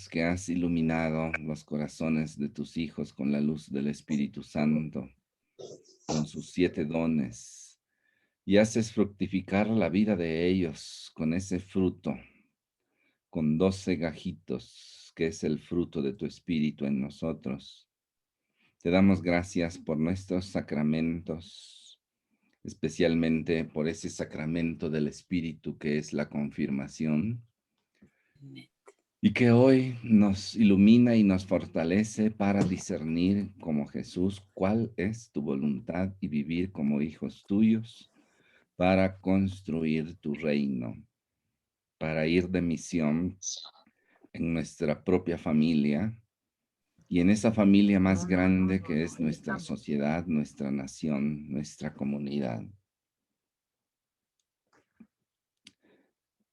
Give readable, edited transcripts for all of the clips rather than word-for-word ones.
que has iluminado los corazones de tus hijos con la luz del Espíritu Santo, con sus 7 dones, y haces fructificar la vida de ellos con ese fruto, con 12 gajitos, que es el fruto de tu Espíritu en nosotros. Te damos gracias por nuestros sacramentos, especialmente por ese sacramento del Espíritu que es la confirmación, y que hoy nos ilumina y nos fortalece para discernir como Jesús cuál es tu voluntad y vivir como hijos tuyos para construir tu reino, para ir de misión en nuestra propia familia y en esa familia más grande que es nuestra sociedad, nuestra nación, nuestra comunidad.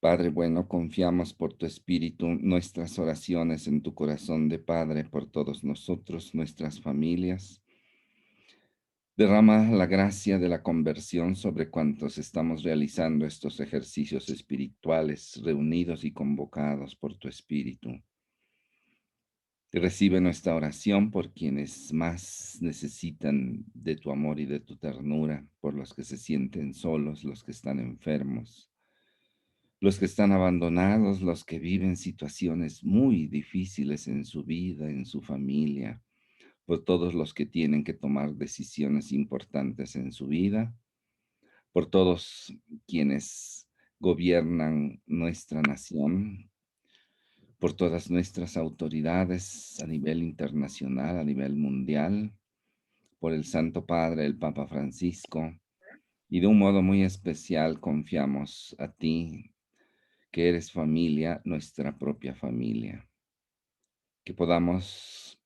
Padre bueno, confiamos por tu Espíritu nuestras oraciones en tu corazón de Padre por todos nosotros, nuestras familias. Derrama la gracia de la conversión sobre cuantos estamos realizando estos ejercicios espirituales, reunidos y convocados por tu Espíritu. Y recibe nuestra oración por quienes más necesitan de tu amor y de tu ternura, por los que se sienten solos, los que están enfermos, los que están abandonados, los que viven situaciones muy difíciles en su vida, en su familia, por todos los que tienen que tomar decisiones importantes en su vida, por todos quienes gobiernan nuestra nación, por todas nuestras autoridades a nivel internacional, a nivel mundial, por el Santo Padre, el Papa Francisco, y de un modo muy especial confiamos a ti, que eres familia, nuestra propia familia, que podamos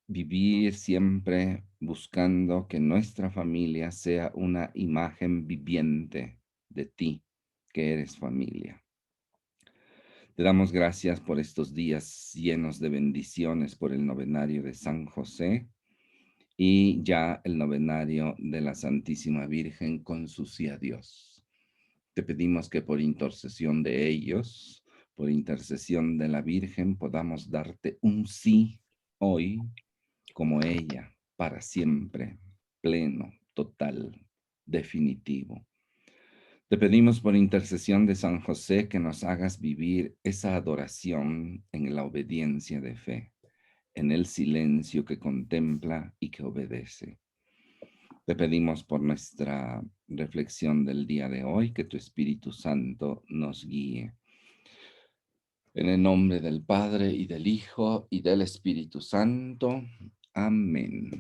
vivir siempre buscando que nuestra familia sea una imagen viviente de ti, que eres familia. Te damos gracias por estos días llenos de bendiciones, por el novenario de San José y ya el novenario de la Santísima Virgen con su sí a Dios. Te pedimos que por intercesión de ellos, por intercesión de la Virgen, podamos darte un sí hoy como ella, para siempre, pleno, total, definitivo. Te pedimos por intercesión de San José que nos hagas vivir esa adoración en la obediencia de fe, en el silencio que contempla y que obedece. Te pedimos por nuestra reflexión del día de hoy que tu Espíritu Santo nos guíe. En el nombre del Padre y del Hijo y del Espíritu Santo. Amén.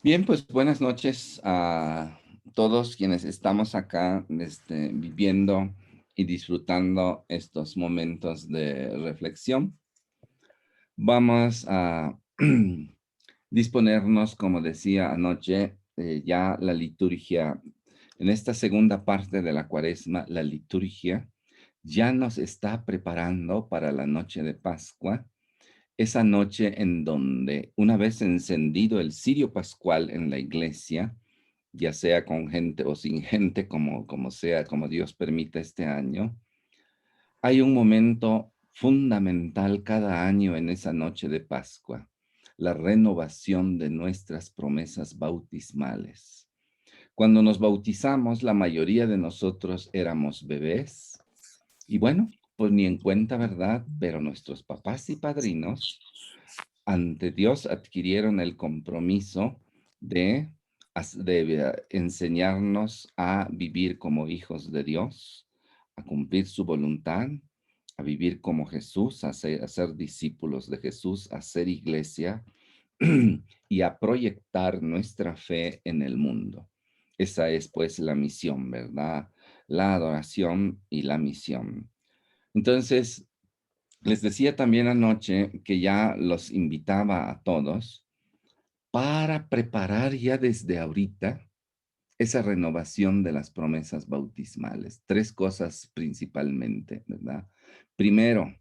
Bien, pues buenas noches a todos quienes estamos acá viviendo y disfrutando estos momentos de reflexión. Vamos a disponernos, como decía anoche, ya la liturgia, en esta segunda parte de la Cuaresma, la liturgia ya nos está preparando para la noche de Pascua, esa noche en donde, una vez encendido el cirio pascual en la iglesia, ya sea con gente o sin gente, como sea, como Dios permita este año, hay un momento fundamental cada año en esa noche de Pascua, la renovación de nuestras promesas bautismales. Cuando nos bautizamos, la mayoría de nosotros éramos bebés y bueno, pues ni en cuenta, ¿verdad? Pero nuestros papás y padrinos ante Dios adquirieron el compromiso de, enseñarnos a vivir como hijos de Dios, a cumplir su voluntad, a vivir como Jesús, a ser discípulos de Jesús, a ser iglesia y a proyectar nuestra fe en el mundo. Esa es pues la misión, ¿verdad? La adoración y la misión. Entonces, les decía también anoche que ya los invitaba a todos para preparar ya desde ahorita esa renovación de las promesas bautismales. 3 cosas principalmente, ¿verdad? Primero,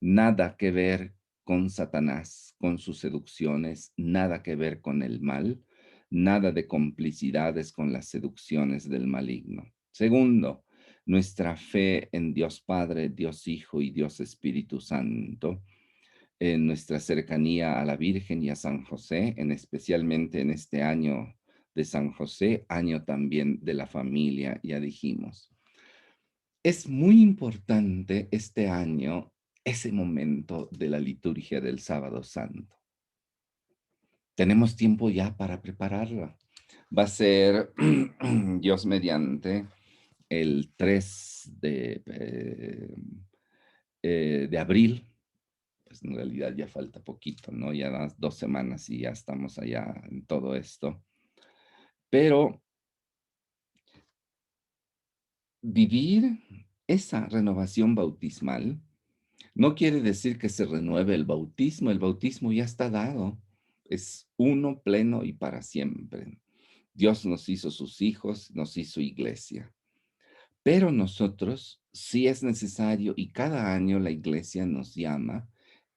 nada que ver con Satanás, con sus seducciones, nada que ver con el mal, nada de complicidades con las seducciones del maligno. Segundo, nuestra fe en Dios Padre, Dios Hijo y Dios Espíritu Santo, en nuestra cercanía a la Virgen y a San José, especialmente en este año de San José, año también de la familia, ya dijimos. Es muy importante este año ese momento de la liturgia del Sábado Santo. Tenemos tiempo ya para prepararla. Va a ser, Dios mediante, el 3 de abril. Pues en realidad ya falta poquito, ¿no? Ya las 2 semanas y ya estamos allá en todo esto. Pero vivir esa renovación bautismal no quiere decir que se renueve el bautismo ya está dado, es uno pleno y para siempre. Dios nos hizo sus hijos, nos hizo iglesia, pero nosotros sí es necesario y cada año la iglesia nos llama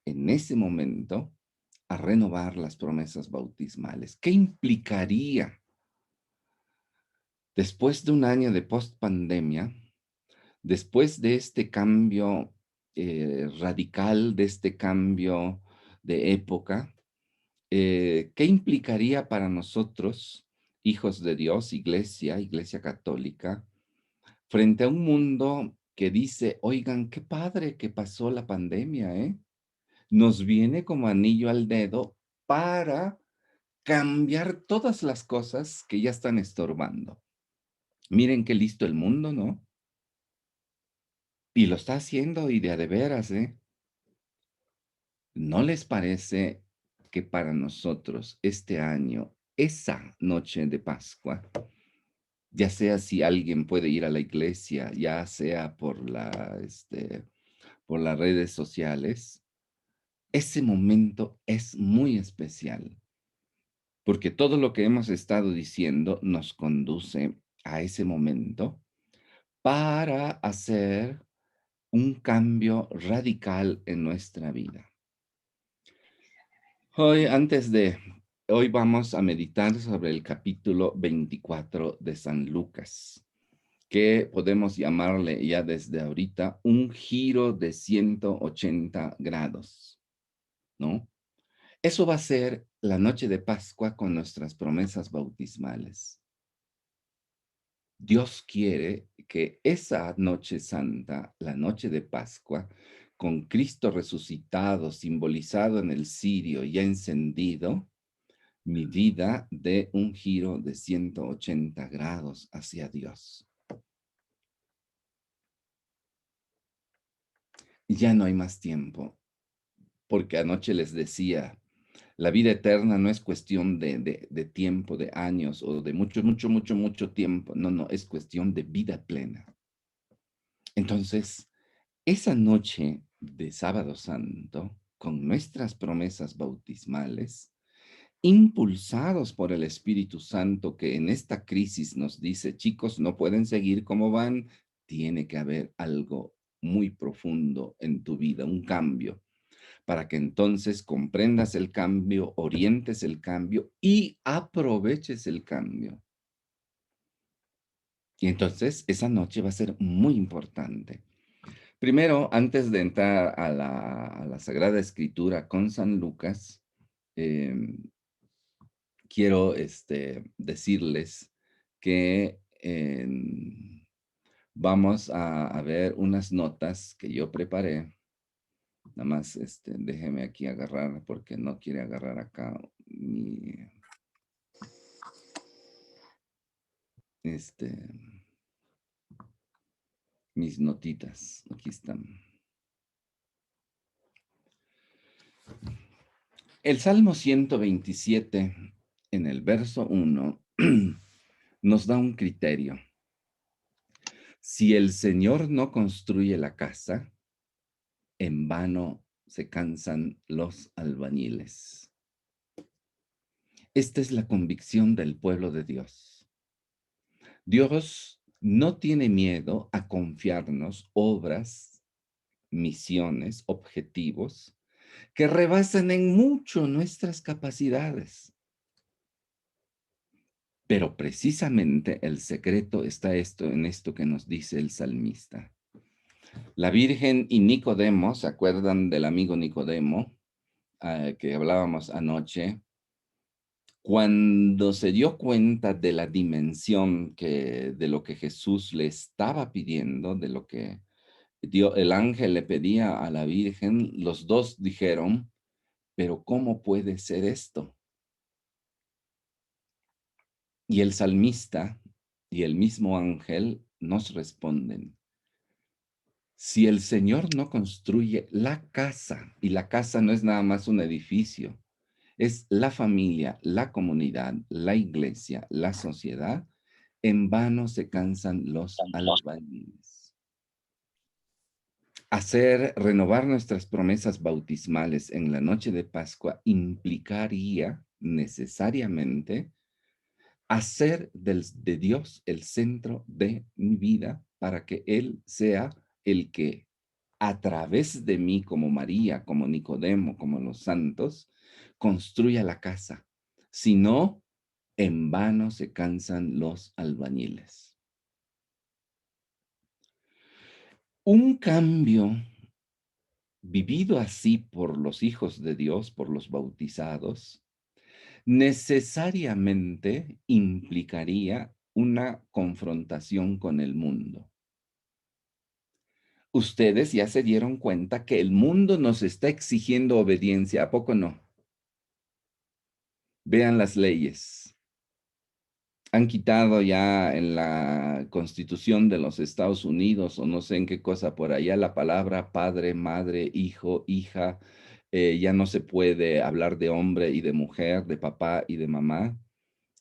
en ese momento a renovar las promesas bautismales. ¿Qué implicaría después de un año de post-pandemia, después de este cambio radical, de este cambio de época? ¿Qué implicaría para nosotros, hijos de Dios, iglesia católica, frente a un mundo que dice, oigan, qué padre que pasó la pandemia, ¿eh? Nos viene como anillo al dedo para cambiar todas las cosas que ya están estorbando. Miren qué listo el mundo, ¿no? Y lo está haciendo y de a de veras, ¿eh? ¿No les parece que para nosotros este año, esa noche de Pascua, ya sea si alguien puede ir a la iglesia, ya sea por las redes sociales, ese momento es muy especial, porque todo lo que hemos estado diciendo nos conduce a ese momento para hacer un cambio radical en nuestra vida. Hoy vamos a meditar sobre el capítulo 24 de San Lucas, que podemos llamarle ya desde ahorita un giro de 180 grados, ¿no? Eso va a ser la noche de Pascua con nuestras promesas bautismales. Dios quiere que esa noche santa, la noche de Pascua, con Cristo resucitado, simbolizado en el cirio ya encendido, mi vida dé un giro de 180 grados hacia Dios. Ya no hay más tiempo, porque anoche les decía, la vida eterna no es cuestión de tiempo, de años o de mucho tiempo. No, no, es cuestión de vida plena. Entonces, esa noche de Sábado Santo, con nuestras promesas bautismales, impulsados por el Espíritu Santo que en esta crisis nos dice, chicos, no pueden seguir como van, tiene que haber algo muy profundo en tu vida, un cambio, para que entonces comprendas el cambio, orientes el cambio y aproveches el cambio. Y entonces esa noche va a ser muy importante. Primero, antes de entrar a la Sagrada Escritura con San Lucas, em, quiero decirles que vamos a ver unas notas que yo preparé. Nada más déjeme aquí agarrar porque no quiere agarrar acá este, mis notitas. Aquí están. El Salmo 127, en el verso 1, nos da un criterio. Si el Señor no construye la casa, en vano se cansan los albañiles. Esta es la convicción del pueblo de Dios. Dios no tiene miedo a confiarnos obras, misiones, objetivos que rebasan en mucho nuestras capacidades. Pero precisamente el secreto está en esto que nos dice el salmista. La Virgen y Nicodemo, ¿se acuerdan del amigo Nicodemo que hablábamos anoche? Cuando se dio cuenta de la dimensión de lo que Jesús le estaba pidiendo, de lo que el ángel le pedía a la Virgen, los dos dijeron, pero ¿cómo puede ser esto? Y el salmista y el mismo ángel nos responden, si el Señor no construye la casa, y la casa no es nada más un edificio, es la familia, la comunidad, la iglesia, la sociedad, en vano se cansan los albañiles. Renovar nuestras promesas bautismales en la noche de Pascua implicaría necesariamente hacer de Dios el centro de mi vida para que Él sea el que a través de mí, como María, como Nicodemo, como los santos, construya la casa. Si no, en vano se cansan los albañiles. Un cambio vivido así por los hijos de Dios, por los bautizados, necesariamente implicaría una confrontación con el mundo. Ustedes ya se dieron cuenta que el mundo nos está exigiendo obediencia, ¿a poco no? Vean las leyes. Han quitado ya en la Constitución de los Estados Unidos, o no sé en qué cosa por allá, la palabra padre, madre, hijo, hija. Ya no se puede hablar de hombre y de mujer, de papá y de mamá.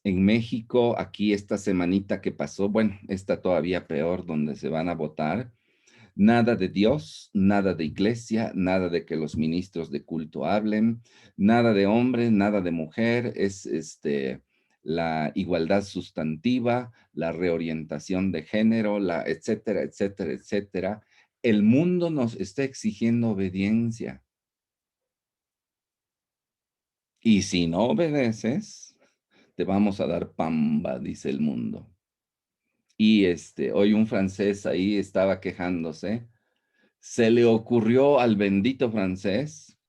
En México, aquí esta semanita que pasó, bueno, está todavía peor, donde se van a votar. Nada de Dios, nada de iglesia, nada de que los ministros de culto hablen, nada de hombre, nada de mujer, es la igualdad sustantiva, la reorientación de género, la etcétera, etcétera, etcétera. El mundo nos está exigiendo obediencia. Y si no obedeces, te vamos a dar pamba, dice el mundo. Y hoy un francés ahí estaba quejándose. Se le ocurrió al bendito francés,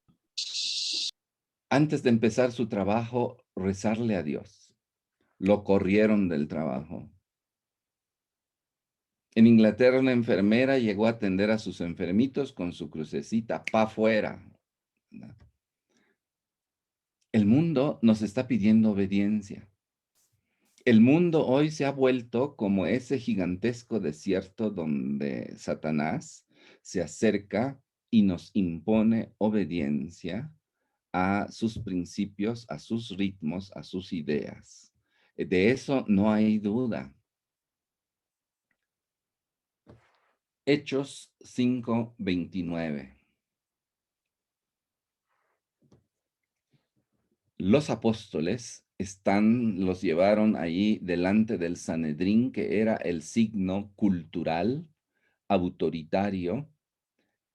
antes de empezar su trabajo, rezarle a Dios. Lo corrieron del trabajo. En Inglaterra, una enfermera llegó a atender a sus enfermitos con su crucecita pa' afuera. El mundo nos está pidiendo obediencia. El mundo hoy se ha vuelto como ese gigantesco desierto donde Satanás se acerca y nos impone obediencia a sus principios, a sus ritmos, a sus ideas. De eso no hay duda. Hechos 5:29. Los apóstoles los llevaron allí delante del Sanedrín, que era el signo cultural, autoritario,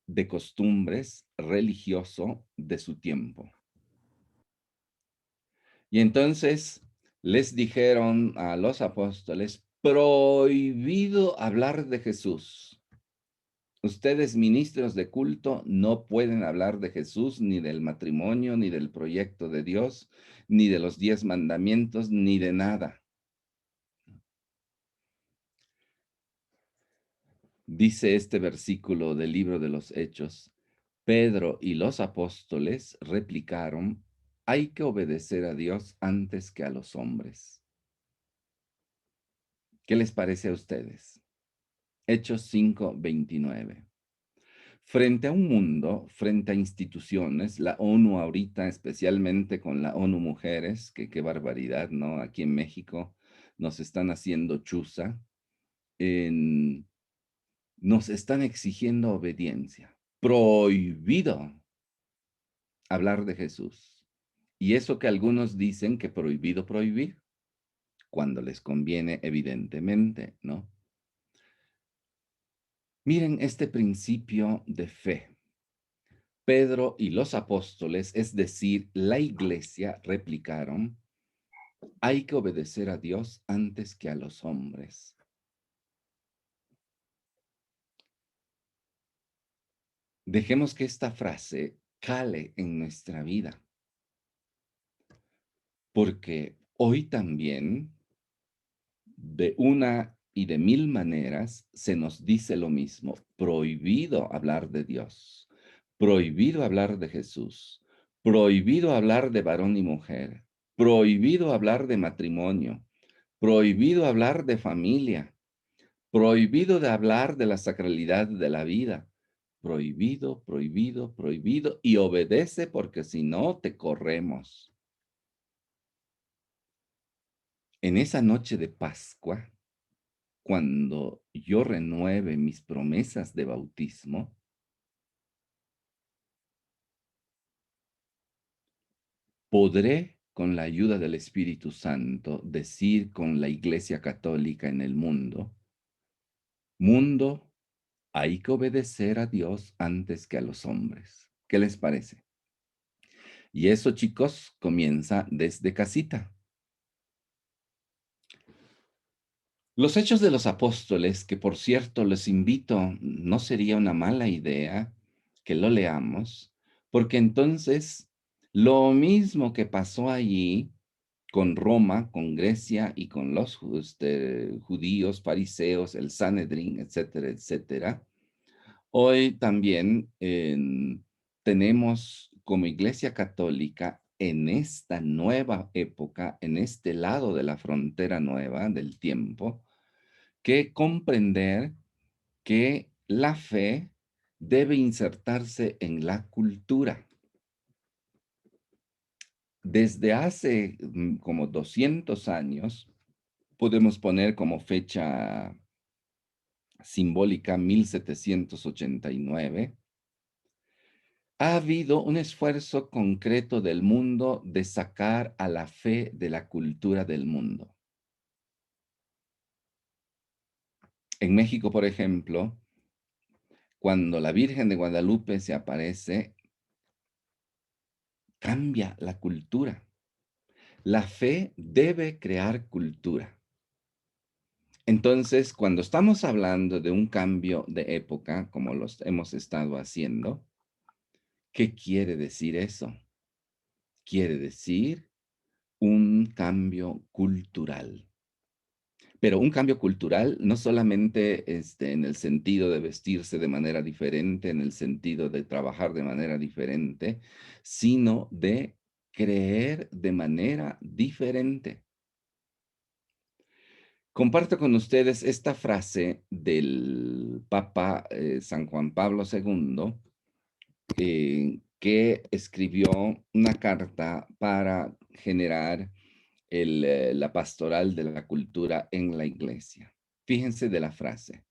de costumbres, religioso de su tiempo. Y entonces les dijeron a los apóstoles, prohibido hablar de Jesús. Ustedes, ministros de culto, no pueden hablar de Jesús, ni del matrimonio, ni del proyecto de Dios, ni de los 10 mandamientos, ni de nada. Dice este versículo del libro de los Hechos, Pedro y los apóstoles replicaron, hay que obedecer a Dios antes que a los hombres. ¿Qué les parece a ustedes? Hechos 5:29. Frente a un mundo, frente a instituciones, la ONU ahorita, especialmente con la ONU Mujeres, que qué barbaridad, ¿no? Aquí en México nos están haciendo chuza, nos están exigiendo obediencia. Prohibido hablar de Jesús. Y eso que algunos dicen que prohibido prohibir, cuando les conviene, evidentemente, ¿no? Miren este principio de fe. Pedro y los apóstoles, es decir, la iglesia, replicaron, Hay que obedecer a Dios antes que a los hombres. Dejemos que esta frase cale en nuestra vida, porque hoy también, de una y de mil maneras, se nos dice lo mismo. Prohibido hablar de Dios, prohibido hablar de Jesús, prohibido hablar de varón y mujer, prohibido hablar de matrimonio, prohibido hablar de familia, prohibido de hablar de la sacralidad de la vida. Prohibido, prohibido, prohibido, y obedece porque si no te corremos. En esa noche de Pascua, cuando yo renueve mis promesas de bautismo, podré, con la ayuda del Espíritu Santo, decir con la Iglesia Católica en el mundo, hay que obedecer a Dios antes que a los hombres. ¿Qué les parece? Y eso, chicos, comienza desde casita. Los Hechos de los Apóstoles, que por cierto les invito, no sería una mala idea que lo leamos, porque entonces lo mismo que pasó allí con Roma, con Grecia y con los judíos, fariseos, el Sanedrín, etcétera, etcétera, hoy también tenemos como Iglesia Católica en esta nueva época, en este lado de la frontera nueva del tiempo, que comprender que la fe debe insertarse en la cultura. Desde hace como 200 años, podemos poner como fecha simbólica 1789, ha habido un esfuerzo concreto del mundo de sacar a la fe de la cultura del mundo. En México, por ejemplo, cuando la Virgen de Guadalupe se aparece, cambia la cultura. La fe debe crear cultura. Entonces, cuando estamos hablando de un cambio de época, como los hemos estado haciendo, ¿qué quiere decir eso? Quiere decir un cambio cultural. Pero un cambio cultural no solamente en el sentido de vestirse de manera diferente, en el sentido de trabajar de manera diferente, sino de creer de manera diferente. Comparto con ustedes esta frase del Papa San Juan Pablo II, que escribió una carta para generar la pastoral de la cultura en la iglesia. Fíjense de la frase.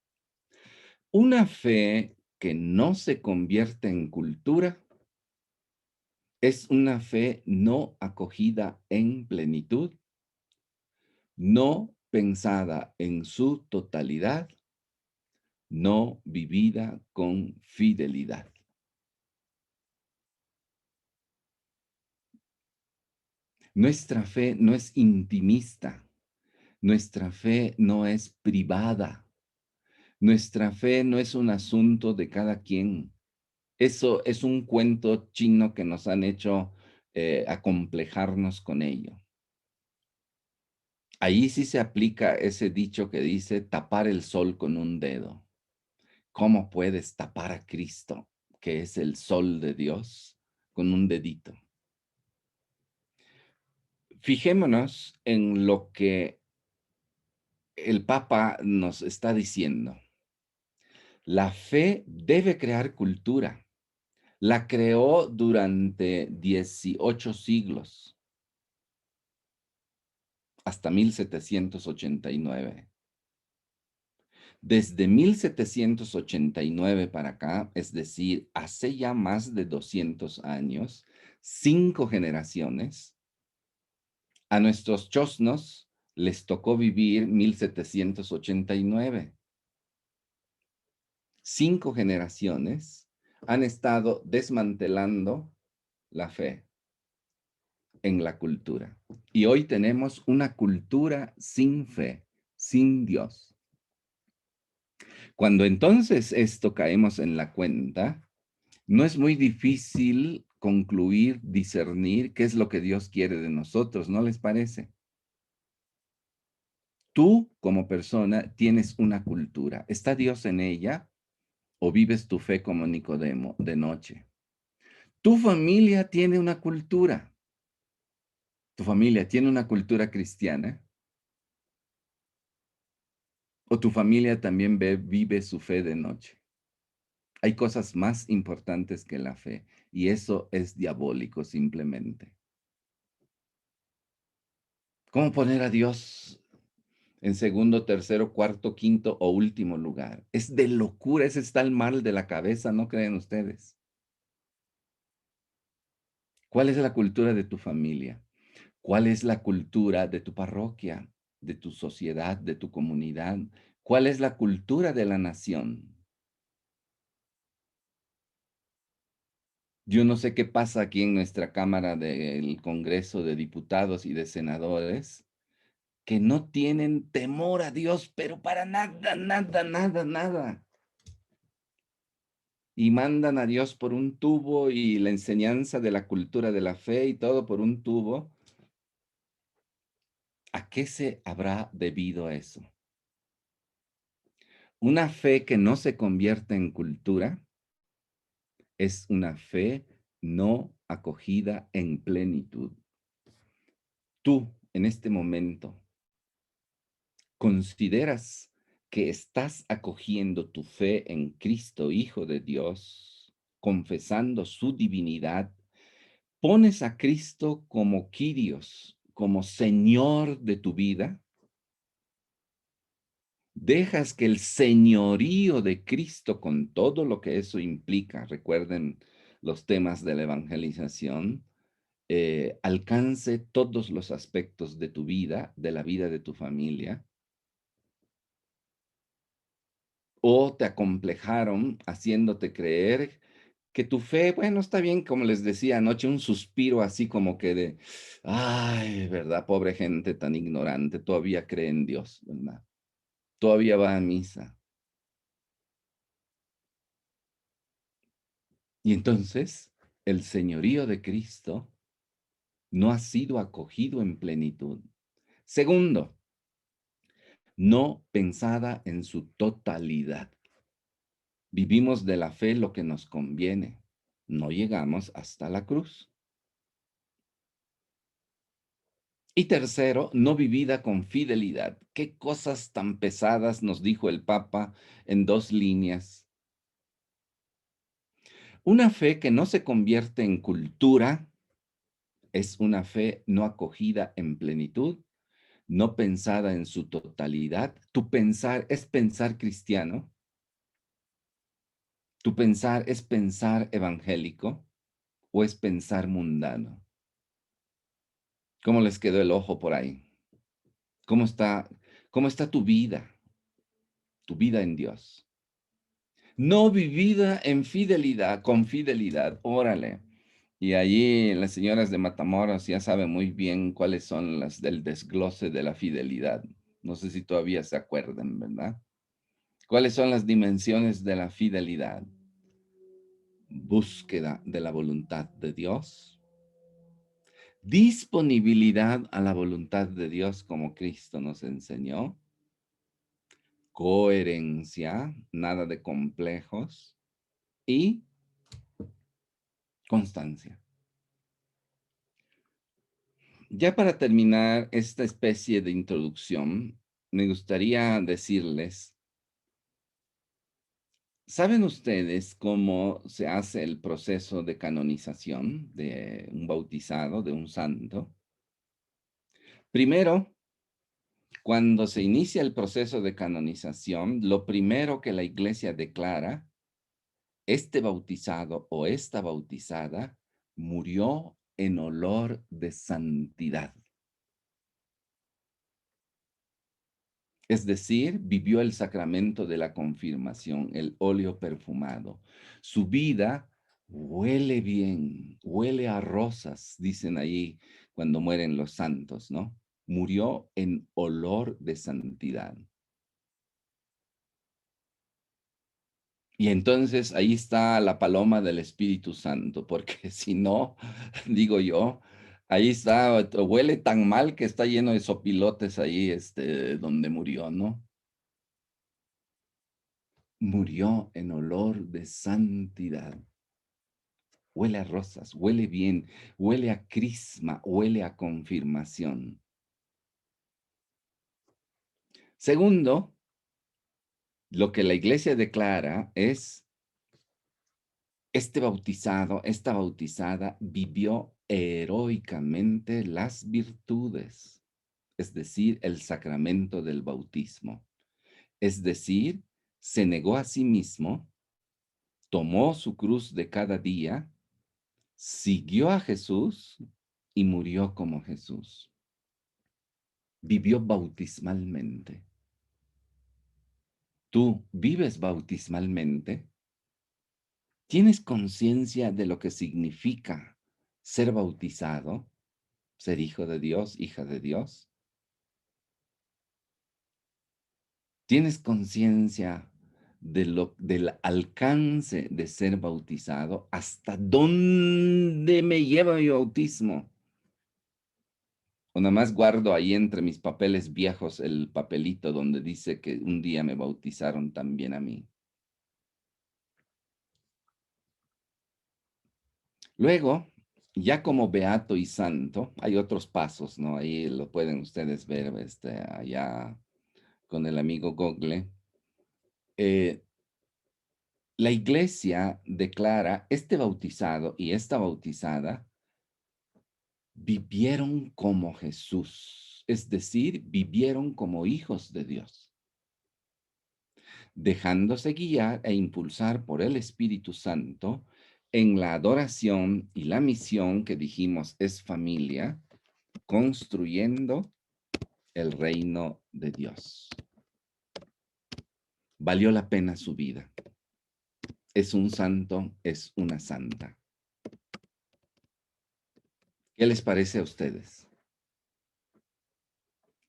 Una fe que no se convierte en cultura es una fe no acogida en plenitud, no pensada en su totalidad, no vivida con fidelidad. Nuestra fe no es intimista, nuestra fe no es privada, nuestra fe no es un asunto de cada quien. Eso es un cuento chino que nos han hecho acomplejarnos con ello. Ahí sí se aplica ese dicho que dice tapar el sol con un dedo. ¿Cómo puedes tapar a Cristo, que es el sol de Dios, con un dedito? Fijémonos en lo que el Papa nos está diciendo. La fe debe crear cultura. La creó durante 18 siglos, hasta 1789. Desde 1789 para acá, es decir, hace ya más de 200 años, 5 generaciones, a nuestros chosnos les tocó vivir 1789. 5 generaciones han estado desmantelando la fe. en la cultura. Y hoy tenemos una cultura sin fe, sin Dios. Cuando entonces esto caemos en la cuenta, no es muy difícil concluir, discernir qué es lo que Dios quiere de nosotros, ¿no les parece? Tú como persona tienes una cultura. ¿Está Dios en ella o vives tu fe como Nicodemo de noche? Tu familia tiene una cultura. ¿Tu familia tiene una cultura cristiana? ¿O tu familia también vive su fe de noche? Hay cosas más importantes que la fe y eso es diabólico simplemente. ¿Cómo poner a Dios en segundo, tercero, cuarto, quinto o último lugar? Es de locura, ese está el mal de la cabeza, ¿no creen ustedes? ¿Cuál es la cultura de tu familia? ¿Cuál es la cultura de tu parroquia, de tu sociedad, de tu comunidad? ¿Cuál es la cultura de la nación? Yo no sé qué pasa aquí en nuestra Cámara del Congreso de Diputados y de Senadores, que no tienen temor a Dios, pero para nada, nada, nada, nada. Y mandan a Dios por un tubo y la enseñanza de la cultura de la fe y todo por un tubo. ¿A qué se habrá debido eso? Una fe que no se convierte en cultura es una fe no acogida en plenitud. Tú, en este momento, ¿consideras que estás acogiendo tu fe en Cristo, Hijo de Dios, confesando su divinidad? ¿Pones a Cristo como Kyrios, como Señor de tu vida? ¿Dejas que el señorío de Cristo, con todo lo que eso implica, recuerden los temas de la evangelización, alcance todos los aspectos de tu vida, de la vida de tu familia? ¿O te acomplejaron haciéndote creer que tu fe, bueno, está bien, como les decía anoche, un suspiro así como que de, ay, verdad, pobre gente tan ignorante, todavía cree en Dios, ¿verdad? Todavía va a misa. Y entonces, el señorío de Cristo no ha sido acogido en plenitud. Segundo, no pensada en su totalidad. Vivimos de la fe lo que nos conviene. No llegamos hasta la cruz. Y tercero, no vivida con fidelidad. ¿Qué cosas tan pesadas nos dijo el Papa en 2 líneas? Una fe que no se convierte en cultura es una fe no acogida en plenitud, no pensada en su totalidad. Tu pensar es pensar cristiano. Tu pensar es pensar evangélico o es pensar mundano. ¿Cómo les quedó el ojo por ahí? ¿Cómo está, cómo está tu vida en Dios? No vivida en fidelidad, con fidelidad, órale. Y allí las señoras de Matamoros ya saben muy bien cuáles son las del desglose de la fidelidad. No sé si todavía se acuerdan, ¿verdad? ¿Cuáles son las dimensiones de la fidelidad? Búsqueda de la voluntad de Dios, disponibilidad a la voluntad de Dios como Cristo nos enseñó, coherencia, nada de complejos y constancia. Ya para terminar esta especie de introducción, me gustaría decirles, ¿saben ustedes cómo se hace el proceso de canonización de un bautizado, de un santo? Primero, cuando se inicia el proceso de canonización, lo primero que la iglesia declara, este bautizado o esta bautizada murió en olor de santidad. Es decir, vivió el sacramento de la confirmación, el óleo perfumado. Su vida Huele bien, huele a rosas, dicen ahí cuando mueren los santos, ¿no? Murió en olor de santidad. Y entonces ahí está la paloma del Espíritu Santo, porque si no, digo yo, ahí está, huele tan mal que está lleno de sopilotes ahí, donde murió, ¿no? Murió en olor de santidad. Huele a rosas, huele bien, huele a crisma, huele a confirmación. Segundo, lo que la iglesia declara es, este bautizado, esta bautizada vivió heroicamente las virtudes, es decir, el sacramento del bautismo. Es decir, se negó a sí mismo, tomó su cruz de cada día, siguió a Jesús y murió como Jesús. Vivió bautismalmente. ¿Tú vives bautismalmente? ¿Tienes conciencia de lo que significa ser bautizado, ser hijo de Dios, hija de Dios? ¿Tienes conciencia del alcance de ser bautizado? ¿Hasta dónde me lleva mi bautismo? O nada más guardo ahí entre mis papeles viejos el papelito donde dice que un día me bautizaron también a mí. Luego, ya como beato y santo, hay otros pasos, ¿no? Ahí lo pueden ustedes ver, allá con el amigo Google. Eh, la iglesia declara, este bautizado y esta bautizada vivieron como Jesús, es decir, vivieron como hijos de Dios, dejándose guiar e impulsar por el Espíritu Santo en la adoración y la misión que dijimos es familia, construyendo el reino de Dios. Valió la pena su vida. Es un santo, es una santa. ¿Qué les parece a ustedes?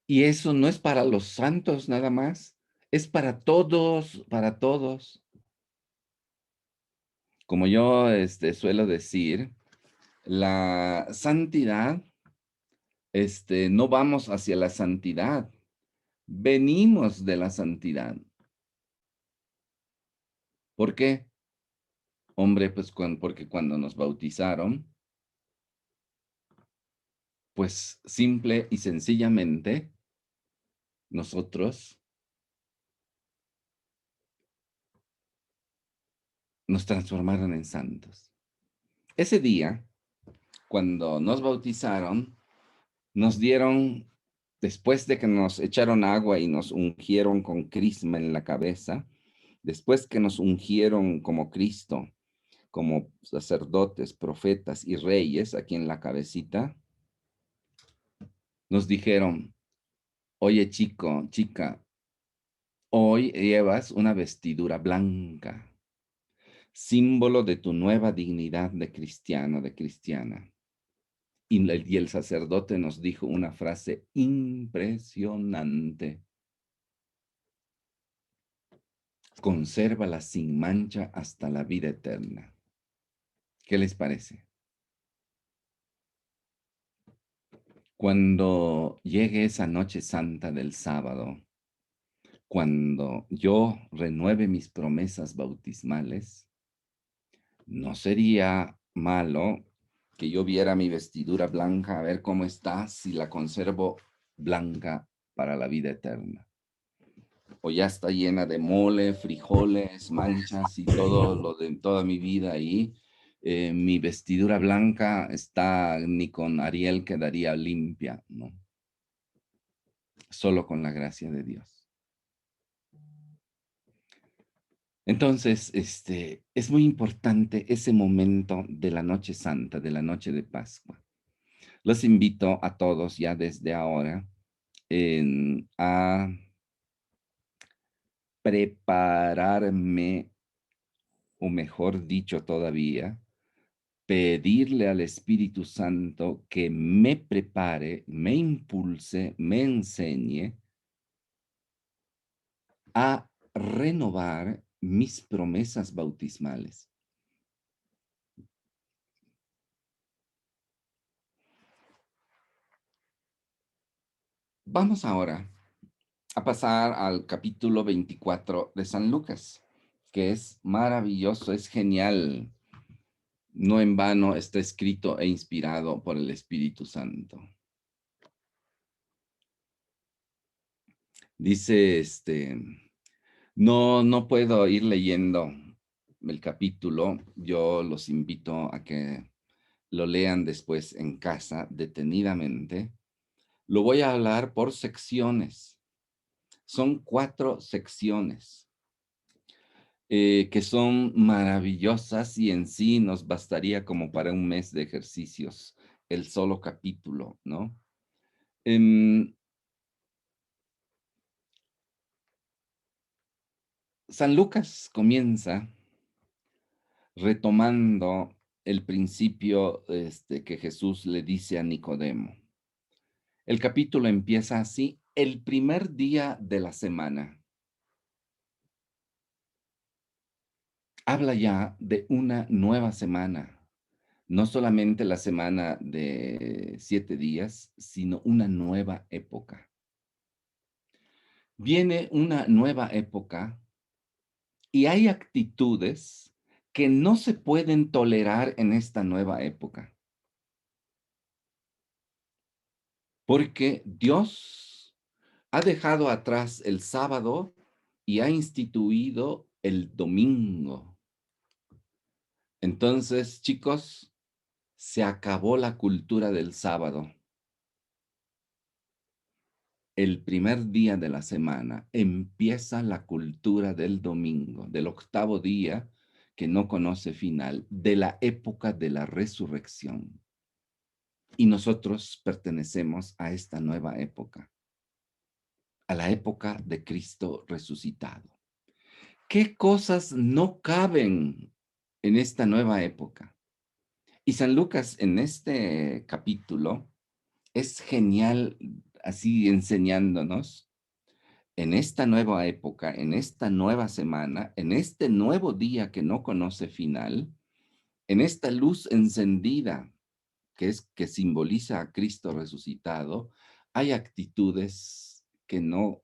Y eso no es para los santos nada más, es para todos, para todos. Como yo suelo decir, la santidad, no vamos hacia la santidad, venimos de la santidad. ¿Por qué? Hombre, pues porque cuando nos bautizaron, pues simple y sencillamente, nosotros nos transformaron en santos. Ese día, cuando nos bautizaron, nos dieron, después de que nos echaron agua y nos ungieron con crisma en la cabeza, después que nos ungieron como Cristo, como sacerdotes, profetas y reyes aquí en la cabecita, nos dijeron, oye chico, chica, hoy llevas una vestidura blanca, símbolo de tu nueva dignidad de cristiano, de cristiana. Y el sacerdote nos dijo una frase impresionante. Consérvala sin mancha hasta la vida eterna. ¿Qué les parece? Cuando llegue esa noche santa del sábado, cuando yo renueve mis promesas bautismales, no sería malo que yo viera mi vestidura blanca, a ver cómo está, si la conservo blanca para la vida eterna. O ya está llena de mole, frijoles, manchas y todo lo de toda mi vida ahí. Mi vestidura blanca está, ni con Ariel quedaría limpia, ¿no? Solo con la gracia de Dios. Entonces, es muy importante ese momento de la noche santa, de la noche de Pascua. Los invito a todos ya desde ahora a prepararme, o mejor dicho todavía, pedirle al Espíritu Santo que me prepare, me impulse, me enseñe a renovar mis promesas bautismales. Vamos ahora a pasar al capítulo 24 de San Lucas, que es maravilloso, es genial. No en vano está escrito e inspirado por el Espíritu Santo. Dice, no puedo ir leyendo el capítulo. Yo los invito a que lo lean después en casa detenidamente. Lo voy a hablar por secciones. Son 4 secciones que son maravillosas y en sí nos bastaría como para un mes de ejercicios el solo capítulo, ¿no? Em, San Lucas comienza retomando el principio que Jesús le dice a Nicodemo. El capítulo empieza así: el primer día de la semana. Habla ya de una nueva semana, no solamente la semana de 7 días, sino una nueva época. Viene una nueva época y hay actitudes que no se pueden tolerar en esta nueva época, porque Dios ha dejado atrás el sábado y ha instituido el domingo. Entonces, chicos, se acabó la cultura del sábado. El primer día de la semana empieza la cultura del domingo, del octavo día que no conoce final, de la época de la resurrección. Y nosotros pertenecemos a esta nueva época, a la época de Cristo resucitado. ¿Qué cosas no caben en esta nueva época? Y San Lucas en este capítulo es genial así enseñándonos en esta nueva época, en esta nueva semana, en este nuevo día que no conoce final, en esta luz encendida que simboliza a Cristo resucitado, hay actitudes que no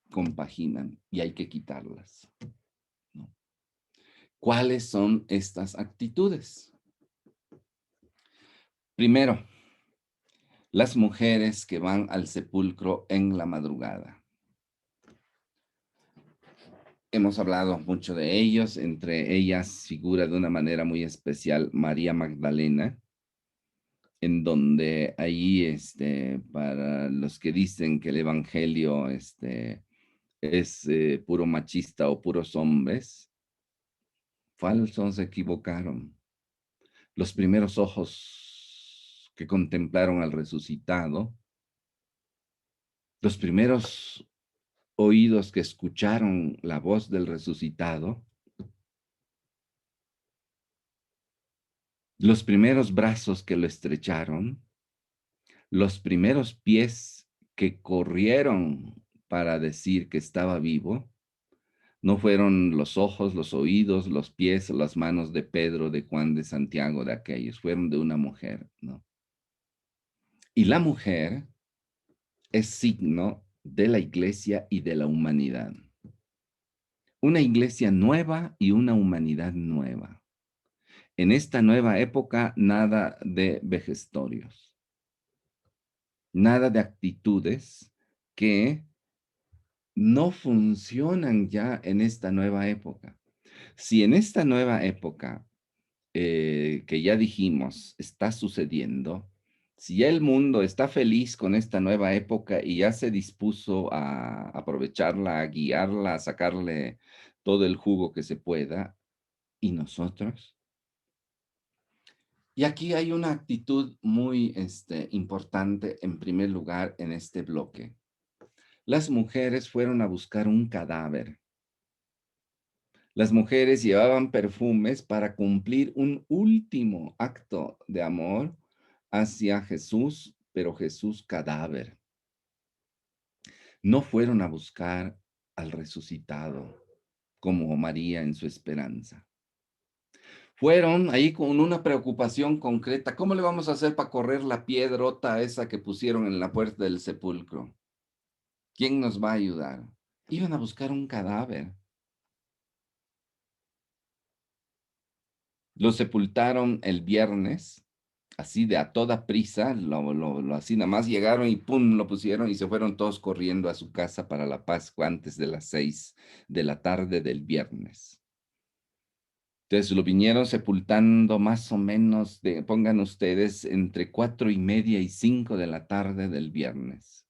compaginan y hay que quitarlas, ¿no? ¿Cuáles son estas actitudes? Primero, las mujeres que van al sepulcro en la madrugada. Hemos hablado mucho de ellos, entre ellas figura de una manera muy especial María Magdalena, en donde ahí, para los que dicen que el evangelio, es puro machista o puros hombres, falsos, se equivocaron. Los primeros ojos que contemplaron al resucitado, los primeros oídos que escucharon la voz del resucitado, los primeros brazos que lo estrecharon, los primeros pies que corrieron para decir que estaba vivo, no fueron los ojos, los oídos, los pies, las manos de Pedro, de Juan, de Santiago, de aquellos, fueron de una mujer, ¿no? Y la mujer es signo de la iglesia y de la humanidad. Una iglesia nueva y una humanidad nueva. En esta nueva época, nada de vejestorios, nada de actitudes que no funcionan ya en esta nueva época. Si en esta nueva época, que ya dijimos, está sucediendo, si ya el mundo está feliz con esta nueva época y ya se dispuso a aprovecharla, a guiarla, a sacarle todo el jugo que se pueda, ¿y nosotros? Y aquí hay una actitud muy importante en primer lugar en este bloque. Las mujeres fueron a buscar un cadáver. Las mujeres llevaban perfumes para cumplir un último acto de amor hacia Jesús, pero Jesús cadáver. No fueron a buscar al resucitado como María en su esperanza. Fueron ahí con una preocupación concreta. ¿Cómo le vamos a hacer para correr la piedrota esa que pusieron en la puerta del sepulcro? ¿Quién nos va a ayudar? Iban a buscar un cadáver. Lo sepultaron el viernes, así de a toda prisa, así nada más llegaron y pum, lo pusieron y se fueron todos corriendo a su casa para la Pascua antes de las 6 de la tarde del viernes. Entonces lo vinieron sepultando más o menos, pongan ustedes, entre 4:30 y 5 de la tarde del viernes.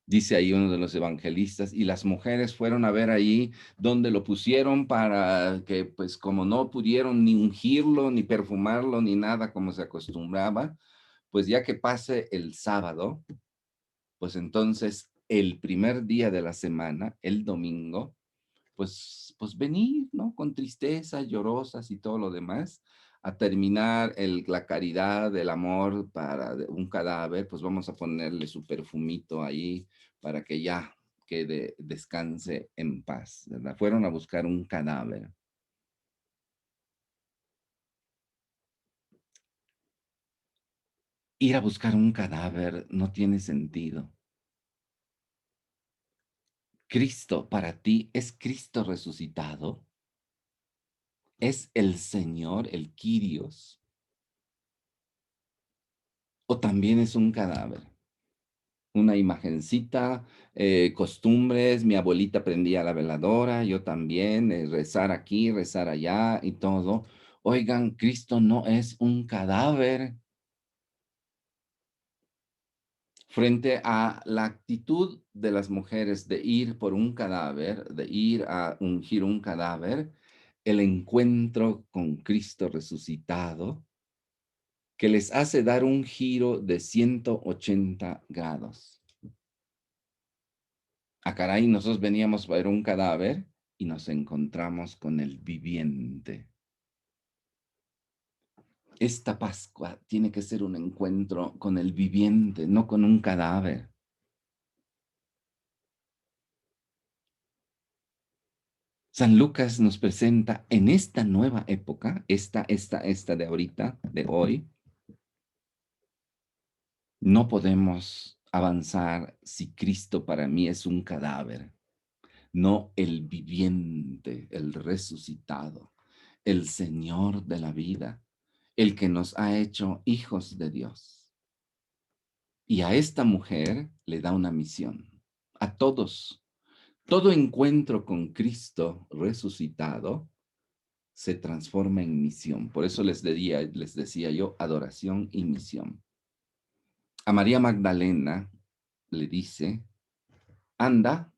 Dice ahí uno de los evangelistas, y las mujeres fueron a ver ahí donde lo pusieron para que, pues como no pudieron ni ungirlo, ni perfumarlo, ni nada como se acostumbraba, pues ya que pase el sábado, pues entonces el primer día de la semana, el domingo, pues venir, ¿no? Con tristeza, llorosas y todo lo demás, a terminar la caridad, el amor para un cadáver, pues vamos a ponerle su perfumito ahí para que ya quede, descanse en paz, ¿verdad? Fueron a buscar un cadáver. Ir a buscar un cadáver no tiene sentido. Cristo para ti es Cristo resucitado, es el Señor, el Kyrios, o también es un cadáver. Una imagencita, costumbres, mi abuelita prendía la veladora, yo también, rezar aquí, rezar allá y todo. Oigan, Cristo no es un cadáver. Frente a la actitud de las mujeres de ir por un cadáver, de ir a ungir un cadáver, el encuentro con Cristo resucitado, que les hace dar un giro de 180 grados. Ah, caray, nosotros veníamos a ver un cadáver y nos encontramos con el viviente. Esta Pascua tiene que ser un encuentro con el viviente, no con un cadáver. San Lucas nos presenta en esta nueva época, esta de ahorita, de hoy, no podemos avanzar si Cristo para mí es un cadáver, no el viviente, el resucitado, el Señor de la vida, el que nos ha hecho hijos de Dios. Y a esta mujer le da una misión. A todos, todo encuentro con Cristo resucitado se transforma en misión. Por eso les decía yo, adoración y misión. A María Magdalena le dice, anda,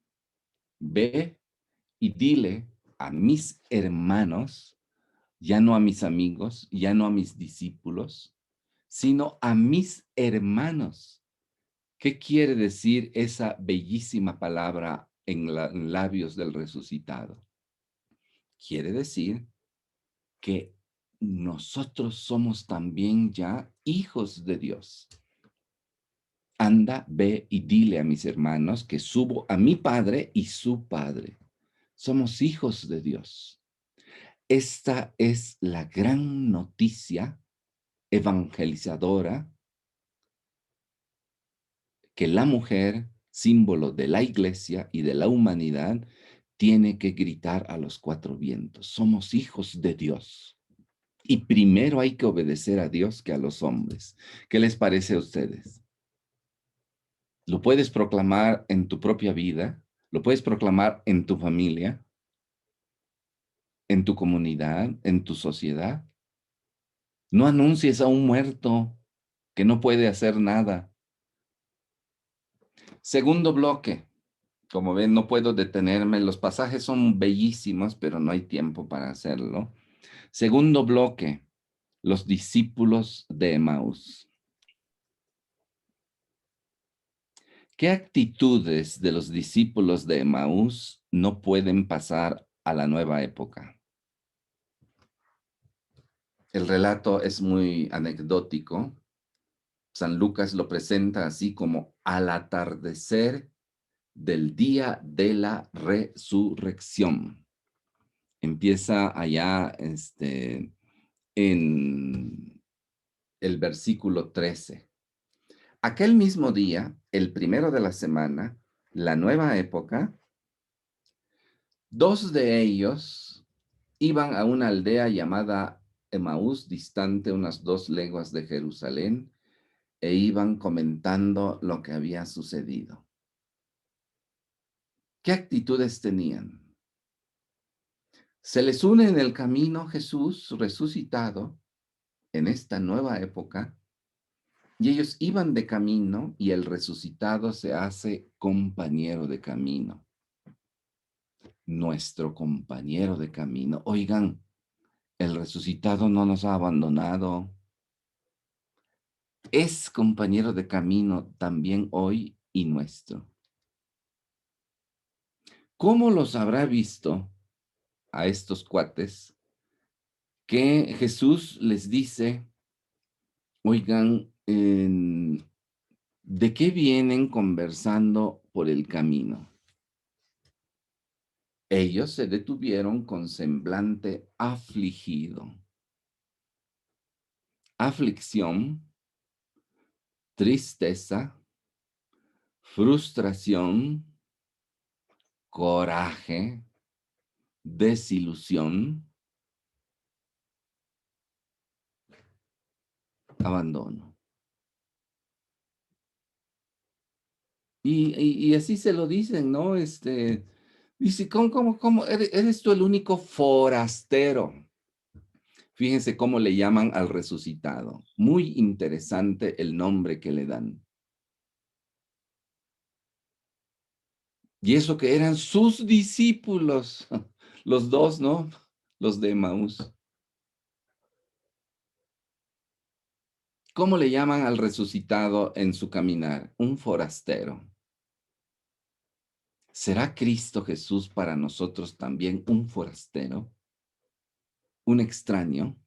ve y dile a mis hermanos, ya no a mis amigos, ya no a mis discípulos, sino a mis hermanos. ¿Qué quiere decir esa bellísima palabra en labios del resucitado? Quiere decir que nosotros somos también ya hijos de Dios. Anda, ve y dile a mis hermanos que subo a mi Padre y su Padre. Somos hijos de Dios. Esta es la gran noticia evangelizadora que la mujer, símbolo de la iglesia y de la humanidad, tiene que gritar a los cuatro vientos. Somos hijos de Dios. Y primero hay que obedecer a Dios que a los hombres. ¿Qué les parece a ustedes? Lo puedes proclamar en tu propia vida, lo puedes proclamar en tu familia, en tu comunidad, en tu sociedad. No anuncies a un muerto que no puede hacer nada. Segundo bloque. Como ven, no puedo detenerme. Los pasajes son bellísimos, pero no hay tiempo para hacerlo. Segundo bloque. Los discípulos de Emaús. ¿Qué actitudes de los discípulos de Emaús no pueden pasar a la nueva época. El relato es muy anecdótico. San Lucas lo presenta así como al atardecer del día de la resurrección. Empieza allá en el versículo 13. Aquel mismo día, el primero de la semana, la nueva época, dos de ellos iban a una aldea llamada Emaús, distante unas 2 leguas de Jerusalén, e iban comentando lo que había sucedido. ¿Qué actitudes tenían? Se les une en el camino Jesús resucitado en esta nueva época, y ellos iban de camino y el resucitado se hace compañero de camino, nuestro compañero de camino. Oigan, el resucitado no nos ha abandonado, es compañero de camino también hoy y nuestro. ¿Cómo los habrá visto a estos cuates que Jesús les dice, oigan, ¿de qué vienen conversando por el camino? Ellos se detuvieron con semblante afligido. Aflicción, tristeza, frustración, coraje, desilusión, abandono. Y así se lo dicen, ¿no? Dice, ¿cómo? ¿Eres tú el único forastero? Fíjense cómo le llaman al resucitado. Muy interesante el nombre que le dan. Y eso que eran sus discípulos, los dos, ¿no? Los de Emaús. ¿Cómo le llaman al resucitado en su caminar? Un forastero. ¿Será Cristo Jesús para nosotros también un forastero? ¿Un extraño?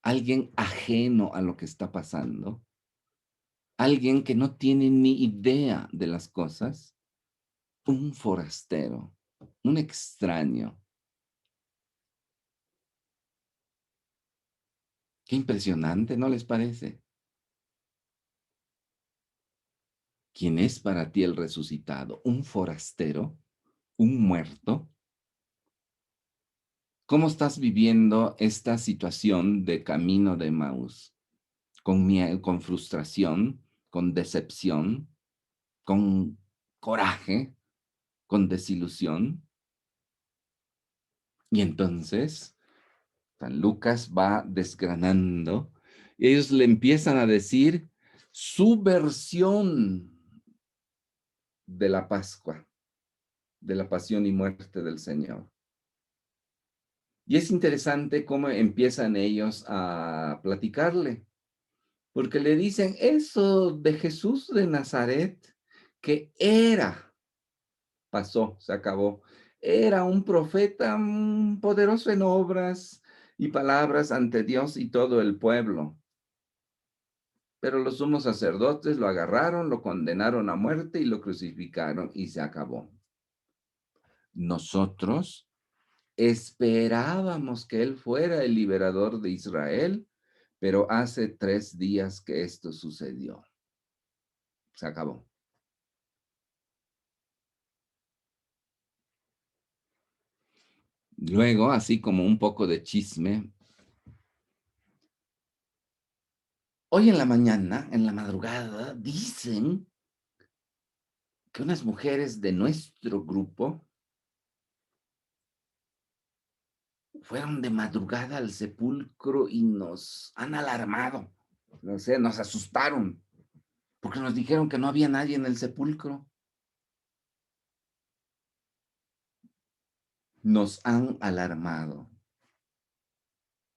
¿Alguien ajeno a lo que está pasando? ¿Alguien que no tiene ni idea de las cosas? Un forastero, un extraño. Qué impresionante, ¿no les parece? ¿Quién es para ti el resucitado? ¿Un forastero? ¿Un muerto? ¿Cómo estás viviendo esta situación de camino de Emaús? ¿Con miedo, con frustración, con decepción, con coraje, con desilusión? Y entonces San Lucas va desgranando y ellos le empiezan a decir su versión de la Pascua, de la pasión y muerte del Señor. Y es interesante cómo empiezan ellos a platicarle, porque le dicen eso de Jesús de Nazaret, que era, pasó, se acabó, era un profeta poderoso en obras y palabras ante Dios y todo el pueblo. Pero los sumos sacerdotes lo agarraron, lo condenaron a muerte y lo crucificaron y se acabó. Nosotros esperábamos que él fuera el liberador de Israel, pero hace 3 días que esto sucedió. Se acabó. Luego, así como un poco de chisme, hoy en la mañana, en la madrugada, dicen que unas mujeres de nuestro grupo fueron de madrugada al sepulcro y nos han alarmado. No sé, nos asustaron, porque nos dijeron que no había nadie en el sepulcro. Nos han alarmado.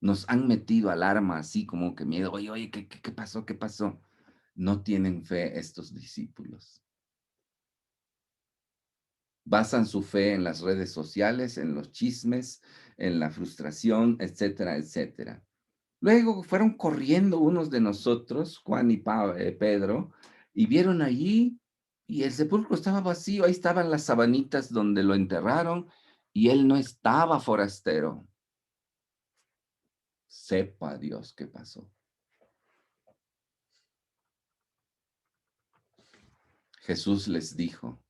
Nos han metido alarma así como que miedo. Oye, oye, ¿qué pasó? ¿Qué pasó? No tienen fe estos discípulos. Basan su fe en las redes sociales, en los chismes, en la frustración, etcétera, etcétera. Luego fueron corriendo unos de nosotros, Juan y Pedro, y vieron allí, y el sepulcro estaba vacío, ahí estaban las sabanitas donde lo enterraron, y él no estaba forastero. Sepa Dios qué pasó. Jesús les dijo,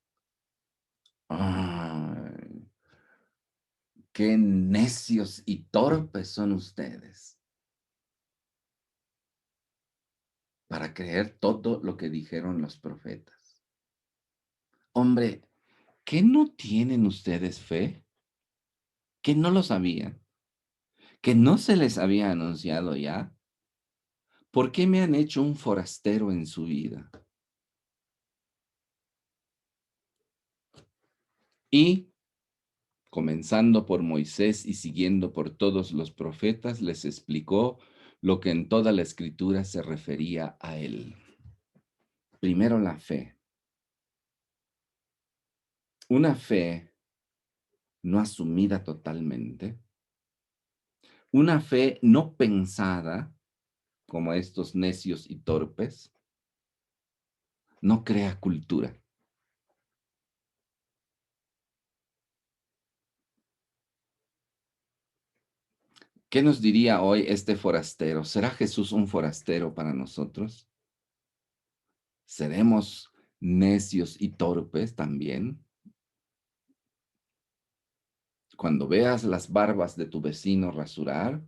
ay, qué necios y torpes son ustedes para creer todo lo que dijeron los profetas. Hombre, ¿qué no tienen ustedes fe? ¿Que no lo sabían? ¿Que no se les había anunciado ya? ¿Por qué me han hecho un forastero en su vida? Y, comenzando por Moisés y siguiendo por todos los profetas, les explicó lo que en toda la escritura se refería a él. Primero la fe. Una fe no asumida totalmente. Una fe no pensada como estos necios y torpes. No crea cultura. ¿Qué nos diría hoy este forastero? ¿Será Jesús un forastero para nosotros? ¿Seremos necios y torpes también? Cuando veas las barbas de tu vecino rasurar,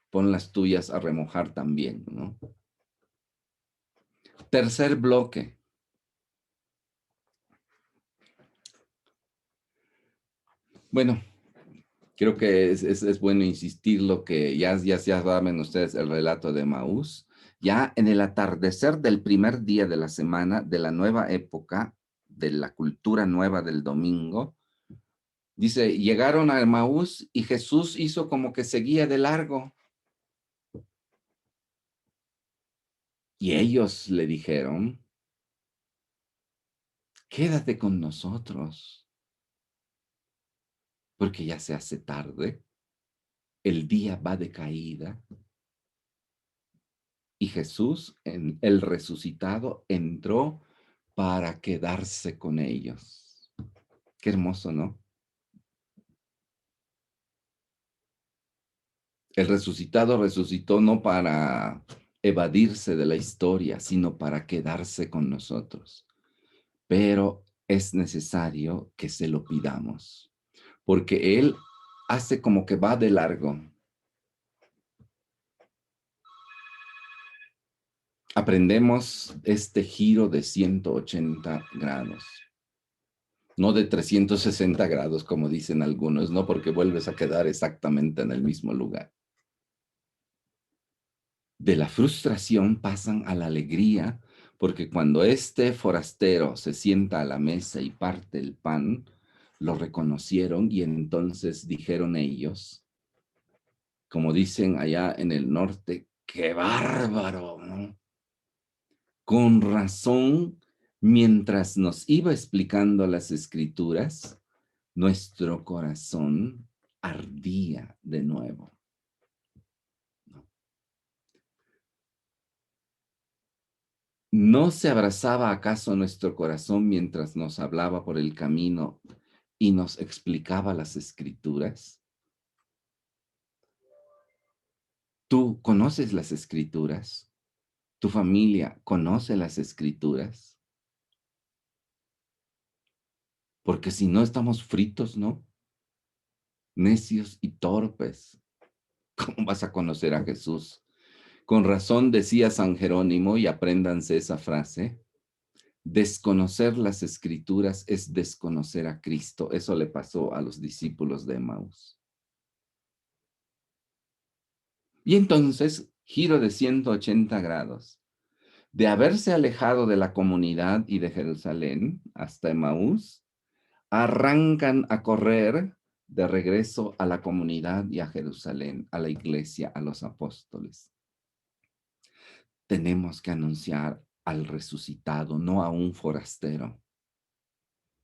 pon las tuyas a remojar también, ¿no? Tercer bloque. Bueno, creo que es bueno insistir lo que ya saben ustedes el relato de Maús. Ya en el atardecer del primer día de la semana, de la nueva época, de la cultura nueva del domingo, dice, llegaron a Maús y Jesús hizo como que seguía de largo. Y ellos le dijeron, quédate con nosotros, porque ya se hace tarde, el día va de caída. Y Jesús, el resucitado, entró para quedarse con ellos. Qué hermoso, ¿no? El resucitado resucitó no para evadirse de la historia, sino para quedarse con nosotros. Pero es necesario que se lo pidamos, porque Él hace como que va de largo. Aprendemos este giro de 180 grados, no de 360 grados, como dicen algunos, no, porque vuelves a quedar exactamente en el mismo lugar. De la frustración pasan a la alegría, porque cuando este forastero se sienta a la mesa y parte el pan, lo reconocieron y entonces dijeron ellos, como dicen allá en el norte, ¡qué bárbaro! ¿No? Con razón, mientras nos iba explicando las escrituras, nuestro corazón ardía de nuevo. ¿No se abrazaba acaso nuestro corazón mientras nos hablaba por el camino y nos explicaba las escrituras? ¿Tú conoces las escrituras? ¿Tu familia conoce las escrituras? Porque si no estamos fritos, ¿no? Necios y torpes. ¿Cómo vas a conocer a Jesús? Con razón decía San Jerónimo, y apréndanse esa frase, desconocer las escrituras es desconocer a Cristo. Eso le pasó a los discípulos de Emaús. Y entonces, giro de 180 grados. De haberse alejado de la comunidad y de Jerusalén hasta Emaús, arrancan a correr de regreso a la comunidad y a Jerusalén, a la iglesia, a los apóstoles. Tenemos que anunciar al resucitado, no a un forastero.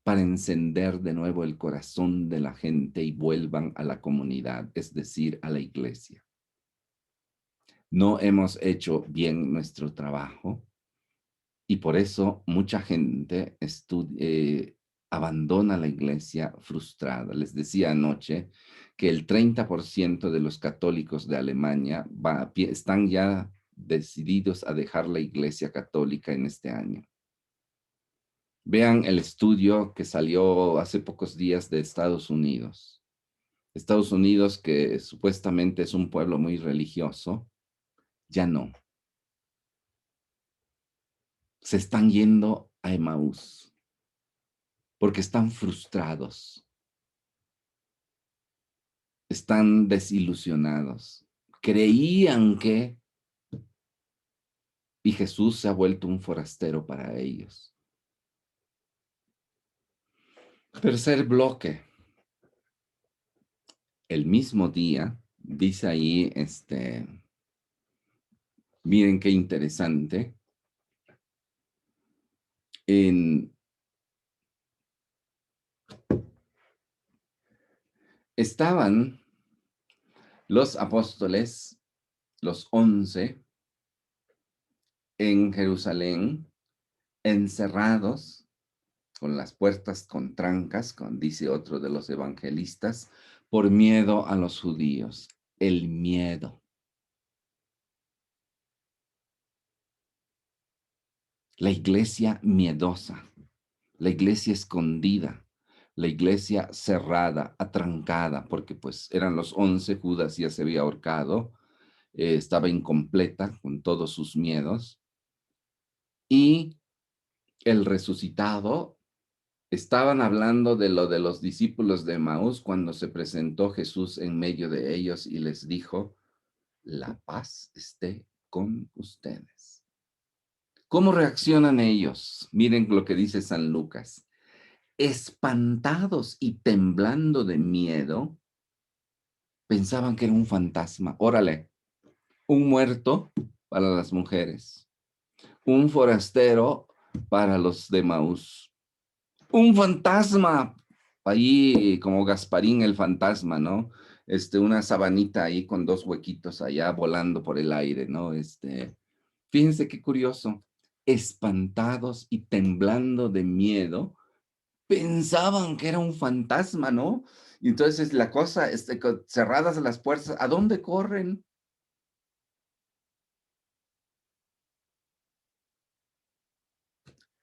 para encender de nuevo el corazón de la gente y vuelvan a la comunidad, es decir, a la iglesia. No hemos hecho bien nuestro trabajo y por eso mucha gente abandona la iglesia frustrada. Les decía anoche que el 30% de los católicos de Alemania están ya decididos a dejar la iglesia católica en este año. Vean el estudio que salió hace pocos días de Estados Unidos. Estados Unidos, que supuestamente es un pueblo muy religioso, ya no. Se están yendo a Emaús porque están frustrados, están desilusionados. Creían que, y Jesús se ha vuelto un forastero para ellos. Tercer bloque. El mismo día, dice ahí, miren qué interesante, estaban los apóstoles, los 11, en Jerusalén, encerrados, con las puertas con trancas, dice otro de los evangelistas, por miedo a los judíos. El miedo. La iglesia miedosa, la iglesia escondida, la iglesia cerrada, atrancada, porque pues eran los 11, Judas ya se había ahorcado, estaba incompleta con todos sus miedos, y el resucitado. Estaban hablando de lo de los discípulos de Maús cuando se presentó Jesús en medio de ellos y les dijo, la paz esté con ustedes. ¿Cómo reaccionan ellos? Miren lo que dice San Lucas. Espantados y temblando de miedo, pensaban que era un fantasma. Órale, un muerto para las mujeres, un forastero para los de Maús. Un fantasma, ahí como Gasparín el fantasma, ¿no? Una sabanita ahí con dos huequitos allá volando por el aire, ¿no? Fíjense qué curioso, espantados y temblando de miedo, pensaban que era un fantasma, ¿no? Y entonces la cosa, cerradas las puertas, ¿a dónde corren?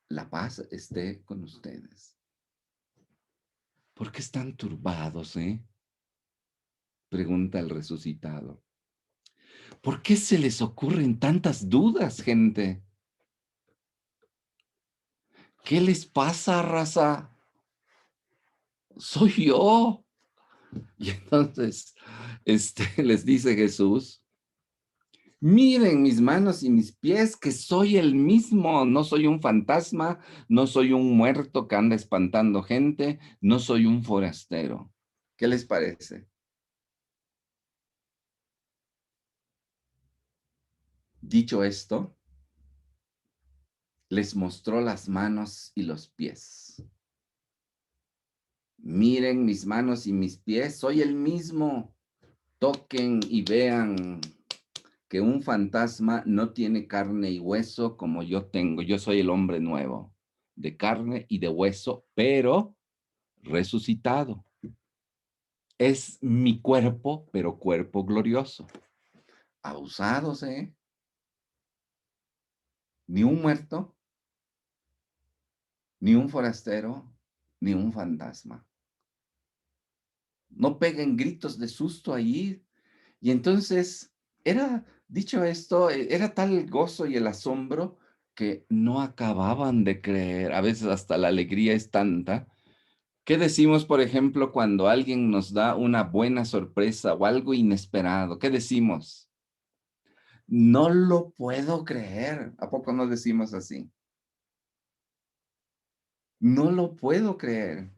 La paz esté con ustedes. ¿Por qué están turbados, Pregunta el resucitado. ¿Por qué se les ocurren tantas dudas, gente? ¿Qué les pasa, raza? Soy yo. Y entonces, les dice Jesús, miren mis manos y mis pies, que soy el mismo, no soy un fantasma, no soy un muerto que anda espantando gente, no soy un forastero. ¿Qué les parece? Dicho esto, les mostró las manos y los pies. Miren mis manos y mis pies, soy el mismo. Toquen y vean que un fantasma no tiene carne y hueso como yo tengo. Yo soy el hombre nuevo, de carne y de hueso, pero resucitado. Es mi cuerpo, pero cuerpo glorioso. Abusados, ¿eh? Ni un muerto, ni un forastero, ni un fantasma. No peguen gritos de susto allí. Y entonces, dicho esto, era tal el gozo y el asombro que no acababan de creer. A veces hasta la alegría es tanta. ¿Qué decimos, por ejemplo, cuando alguien nos da una buena sorpresa o algo inesperado? ¿Qué decimos? No lo puedo creer. ¿A poco no decimos así? No lo puedo creer.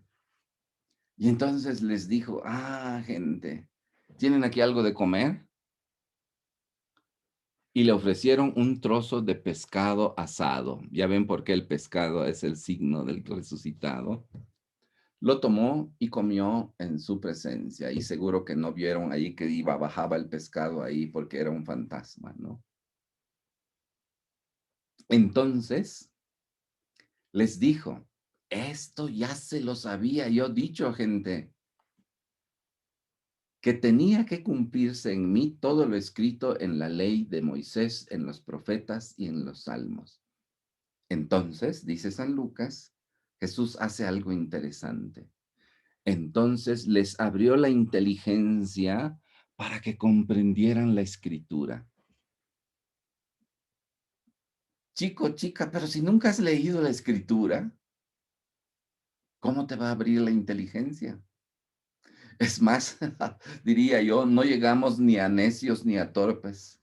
Y entonces les dijo, gente, ¿tienen aquí algo de comer? Y le ofrecieron un trozo de pescado asado. Ya ven por qué el pescado es el signo del resucitado. Lo tomó y comió en su presencia. Y seguro que no vieron ahí que bajaba el pescado ahí porque era un fantasma, ¿no? Entonces les dijo, esto ya se los había yo dicho, gente, que tenía que cumplirse en mí todo lo escrito en la ley de Moisés, en los profetas y en los salmos. Entonces, dice San Lucas, Jesús hace algo interesante. Entonces les abrió la inteligencia para que comprendieran la escritura. Chico, chica, pero si nunca has leído la escritura, ¿cómo te va a abrir la inteligencia? Es más, diría yo, no llegamos ni a necios ni a torpes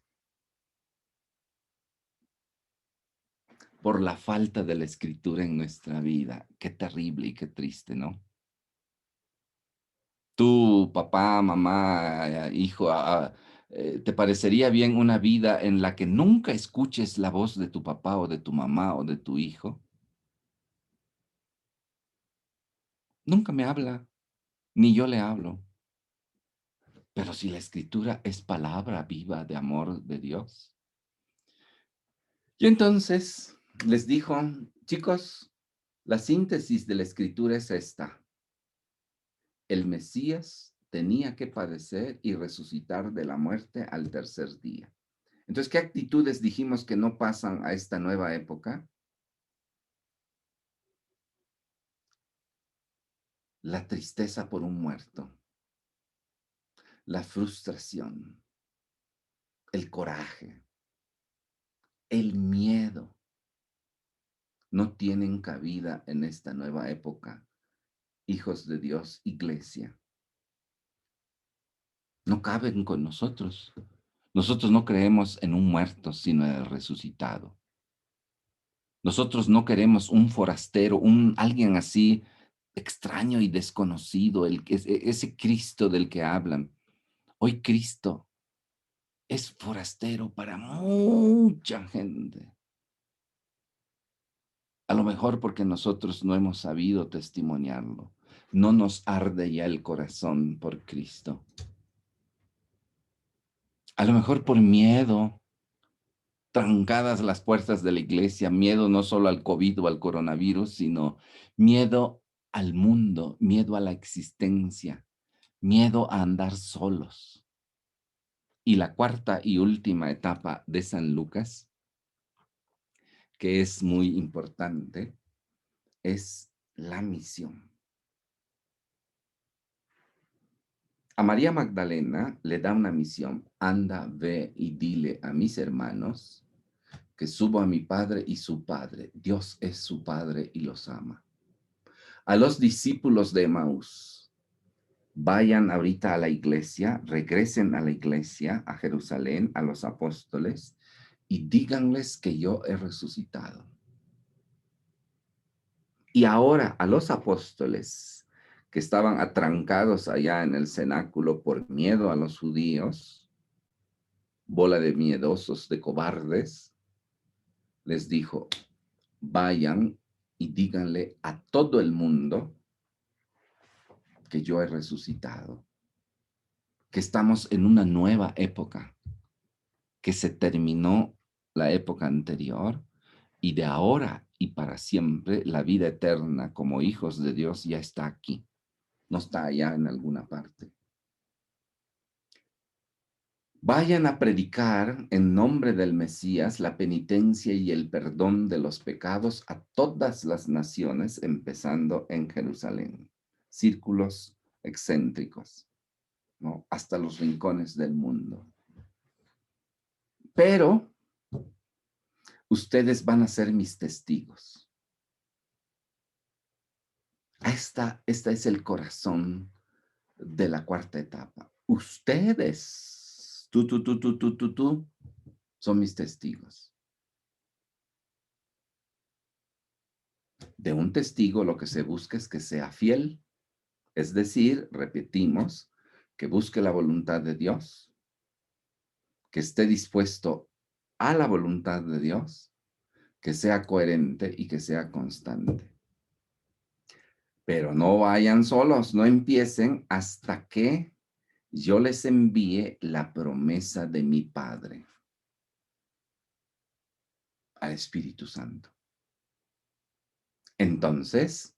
por la falta de la escritura en nuestra vida. Qué terrible y qué triste, ¿no? Tú, papá, mamá, hijo, ¿te parecería bien una vida en la que nunca escuches la voz de tu papá o de tu mamá o de tu hijo? Nunca me habla, ni yo le hablo. Pero si la escritura es palabra viva de amor de Dios. Y entonces les dijo, chicos, la síntesis de la escritura es esta. El Mesías tenía que padecer y resucitar de la muerte al tercer día. Entonces, ¿qué actitudes dijimos que no pasan a esta nueva época? La tristeza por un muerto, la frustración, el coraje, el miedo, no tienen cabida en esta nueva época. Hijos de Dios, iglesia, no caben con nosotros. Nosotros no creemos en un muerto, sino en el resucitado. Nosotros no queremos un forastero, alguien así extraño y desconocido, ese Cristo del que hablan. Hoy Cristo es forastero para mucha gente. A lo mejor porque nosotros no hemos sabido testimoniarlo. No nos arde ya el corazón por Cristo. A lo mejor por miedo, trancadas las puertas de la iglesia, miedo no solo al COVID o al coronavirus, sino miedo al mundo, miedo a la existencia, miedo a andar solos. Y la cuarta y última etapa de San Lucas, que es muy importante, es la misión. A María Magdalena le da una misión, anda, ve y dile a mis hermanos que subo a mi Padre y su Padre. Dios es su Padre y los ama. A los discípulos de Emaús, vayan ahorita a la iglesia, regresen a la iglesia, a Jerusalén, a los apóstoles, y díganles que yo he resucitado. Y ahora a los apóstoles que estaban atrancados allá en el cenáculo por miedo a los judíos, bola de miedosos, de cobardes, les dijo, vayan y díganle a todo el mundo que yo he resucitado, que estamos en una nueva época, que se terminó la época anterior y de ahora y para siempre la vida eterna como hijos de Dios ya está aquí, no está allá en alguna parte. Vayan a predicar en nombre del Mesías la penitencia y el perdón de los pecados a todas las naciones, empezando en Jerusalén. Círculos excéntricos, ¿no? Hasta los rincones del mundo. Pero ustedes van a ser mis testigos. Esta es el corazón de la cuarta etapa. Ustedes, tú, son mis testigos. De un testigo lo que se busca es que sea fiel, es decir, repetimos, que busque la voluntad de Dios, que esté dispuesto a la voluntad de Dios, que sea coherente y que sea constante. Pero no vayan solos, no empiecen hasta que yo les envíe la promesa de mi Padre al Espíritu Santo. Entonces,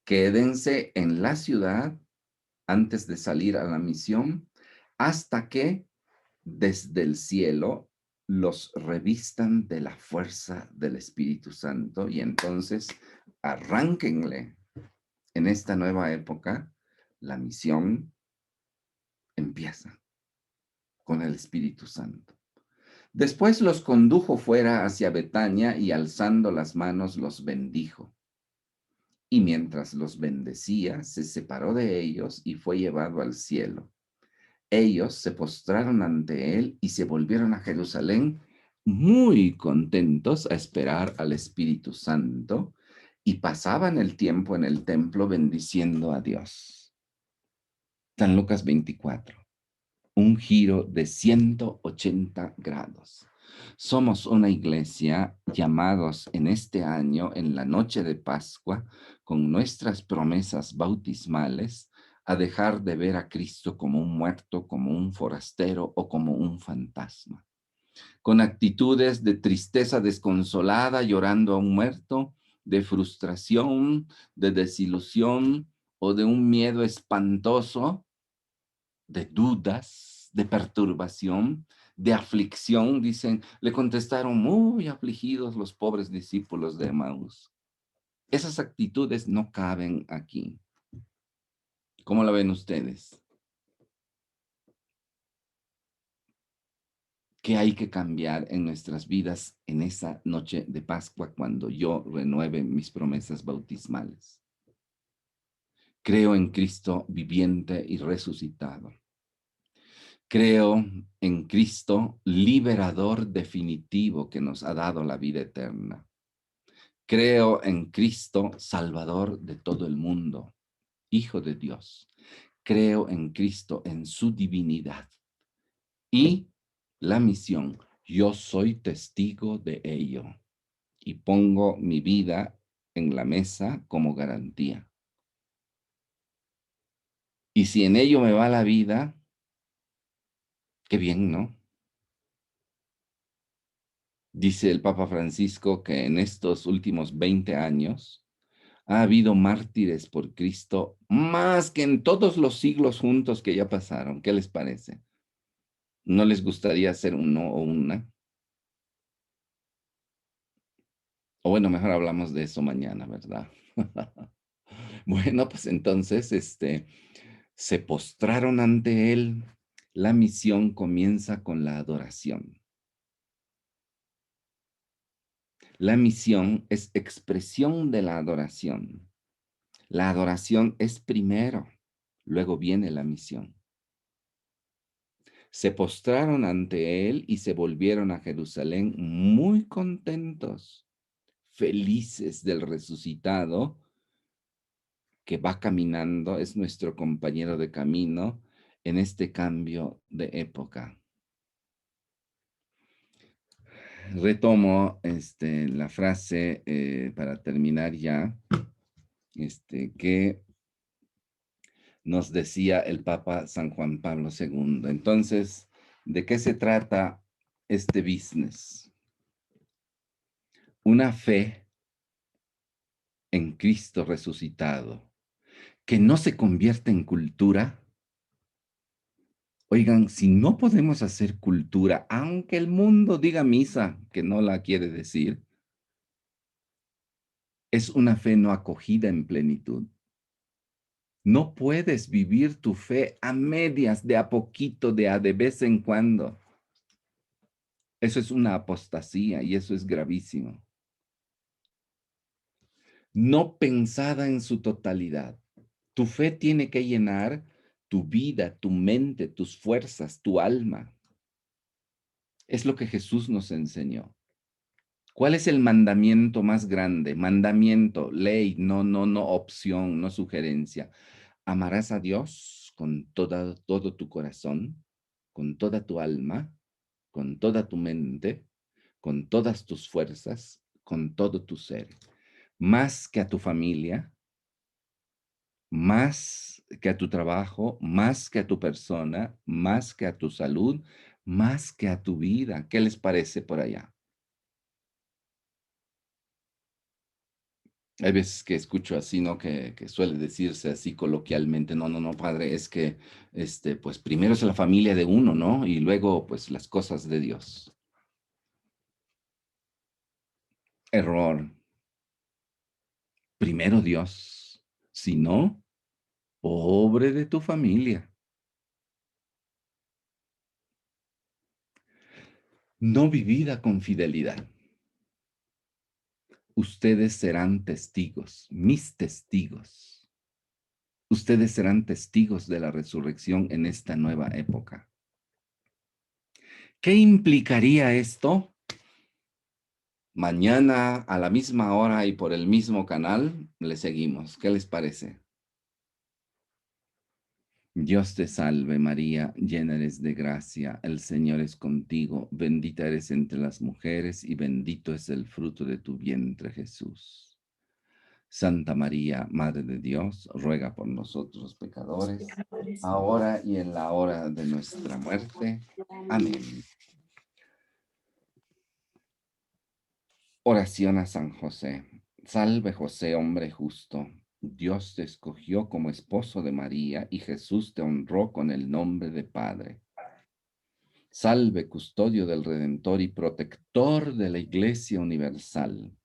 quédense en la ciudad antes de salir a la misión hasta que desde el cielo los revistan de la fuerza del Espíritu Santo y entonces arránquenle en esta nueva época. La misión empieza con el Espíritu Santo. Después los condujo fuera hacia Betania y alzando las manos los bendijo. Y mientras los bendecía, se separó de ellos y fue llevado al cielo. Ellos se postraron ante él y se volvieron a Jerusalén muy contentos a esperar al Espíritu Santo y pasaban el tiempo en el templo bendiciendo a Dios. San Lucas 24. Un giro de 180 grados. Somos una iglesia llamados en este año, en la noche de Pascua, con nuestras promesas bautismales, a dejar de ver a Cristo como un muerto, como un forastero o como un fantasma. Con actitudes de tristeza desconsolada, llorando a un muerto, de frustración, de desilusión o de un miedo espantoso, de dudas, de perturbación, de aflicción, dicen, le contestaron muy afligidos los pobres discípulos de Emaús. Esas actitudes no caben aquí. ¿Cómo la ven ustedes? ¿Qué hay que cambiar en nuestras vidas en esa noche de Pascua cuando yo renueve mis promesas bautismales? Creo en Cristo viviente y resucitado. Creo en Cristo liberador definitivo que nos ha dado la vida eterna. Creo en Cristo salvador de todo el mundo, Hijo de Dios. Creo en Cristo en su divinidad. Y la misión, yo soy testigo de ello y pongo mi vida en la mesa como garantía. Y si en ello me va la vida, qué bien, ¿no? Dice el Papa Francisco que en estos últimos 20 años ha habido mártires por Cristo más que en todos los siglos juntos que ya pasaron. ¿Qué les parece? ¿No les gustaría ser uno o una? O bueno, mejor hablamos de eso mañana, ¿verdad? Bueno, pues entonces, se postraron ante él. La misión comienza con la adoración. La misión es expresión de la adoración. La adoración es primero, luego viene la misión. Se postraron ante él y se volvieron a Jerusalén muy contentos, felices del resucitado que va caminando, es nuestro compañero de camino en este cambio de época. Retomo la frase para terminar ya, que nos decía el Papa San Juan Pablo II. Entonces, ¿de qué se trata este business? Una fe en Cristo resucitado, que no se convierte en cultura. Oigan, si no podemos hacer cultura, aunque el mundo diga misa, que no la quiere decir, es una fe no acogida en plenitud. No puedes vivir tu fe a medias, de a poquito, de vez en cuando. Eso es una apostasía y eso es gravísimo. No pensada en su totalidad. Tu fe tiene que llenar tu vida, tu mente, tus fuerzas, tu alma. Es lo que Jesús nos enseñó. ¿Cuál es el mandamiento más grande? Mandamiento, ley, no opción, no sugerencia. Amarás a Dios con todo tu corazón, con toda tu alma, con toda tu mente, con todas tus fuerzas, con todo tu ser. Más que a tu familia, más que a tu trabajo, más que a tu persona, más que a tu salud, más que a tu vida. ¿Qué les parece por allá? Hay veces que escucho así, ¿no? Que suele decirse así coloquialmente, no, no, no, padre, es que, pues primero es la familia de uno, ¿no? Y luego, pues las cosas de Dios. Error. Primero Dios. Si no, pobre de tu familia. No vivida con fidelidad. Ustedes serán testigos, mis testigos. Ustedes serán testigos de la resurrección en esta nueva época. ¿Qué implicaría esto? Mañana a la misma hora y por el mismo canal le seguimos. ¿Qué les parece? Dios te salve María, llena eres de gracia, el Señor es contigo, bendita eres entre las mujeres y bendito es el fruto de tu vientre Jesús. Santa María, Madre de Dios, ruega por nosotros pecadores, ahora y en la hora de nuestra muerte. Amén. Oración a San José. Salve José, hombre justo. Dios te escogió como esposo de María y Jesús te honró con el nombre de Padre. Salve custodio del Redentor y protector de la Iglesia Universal.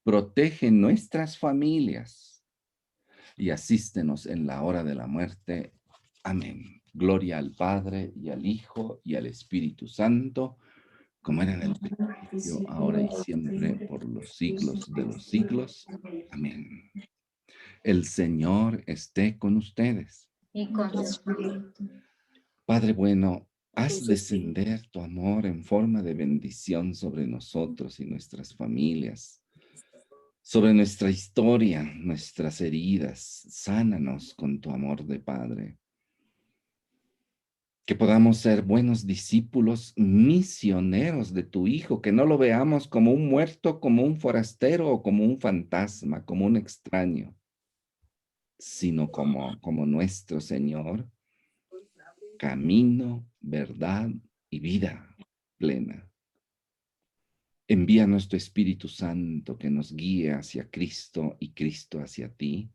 Protege nuestras familias y asístenos en la hora de la muerte. Amén. Gloria al Padre y al Hijo y al Espíritu Santo, como era en el principio, ahora y siempre, por los siglos de los siglos. Amén. El Señor esté con ustedes. Y con su espíritu. Padre bueno, haz descender tu amor en forma de bendición sobre nosotros y nuestras familias, sobre nuestra historia, nuestras heridas. Sánanos con tu amor de Padre. Que podamos ser buenos discípulos, misioneros de tu Hijo, que no lo veamos como un muerto, como un forastero o como un fantasma, como un extraño, sino como nuestro Señor, camino, verdad y vida plena. Envíanos tu Espíritu Santo que nos guíe hacia Cristo y Cristo hacia ti.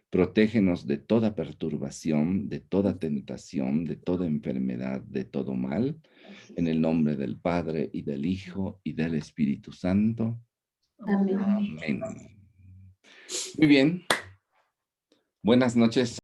Protégenos de toda perturbación, de toda tentación, de toda enfermedad, de todo mal. En el nombre del Padre y del Hijo y del Espíritu Santo. Amén. Amén. Muy bien. Buenas noches.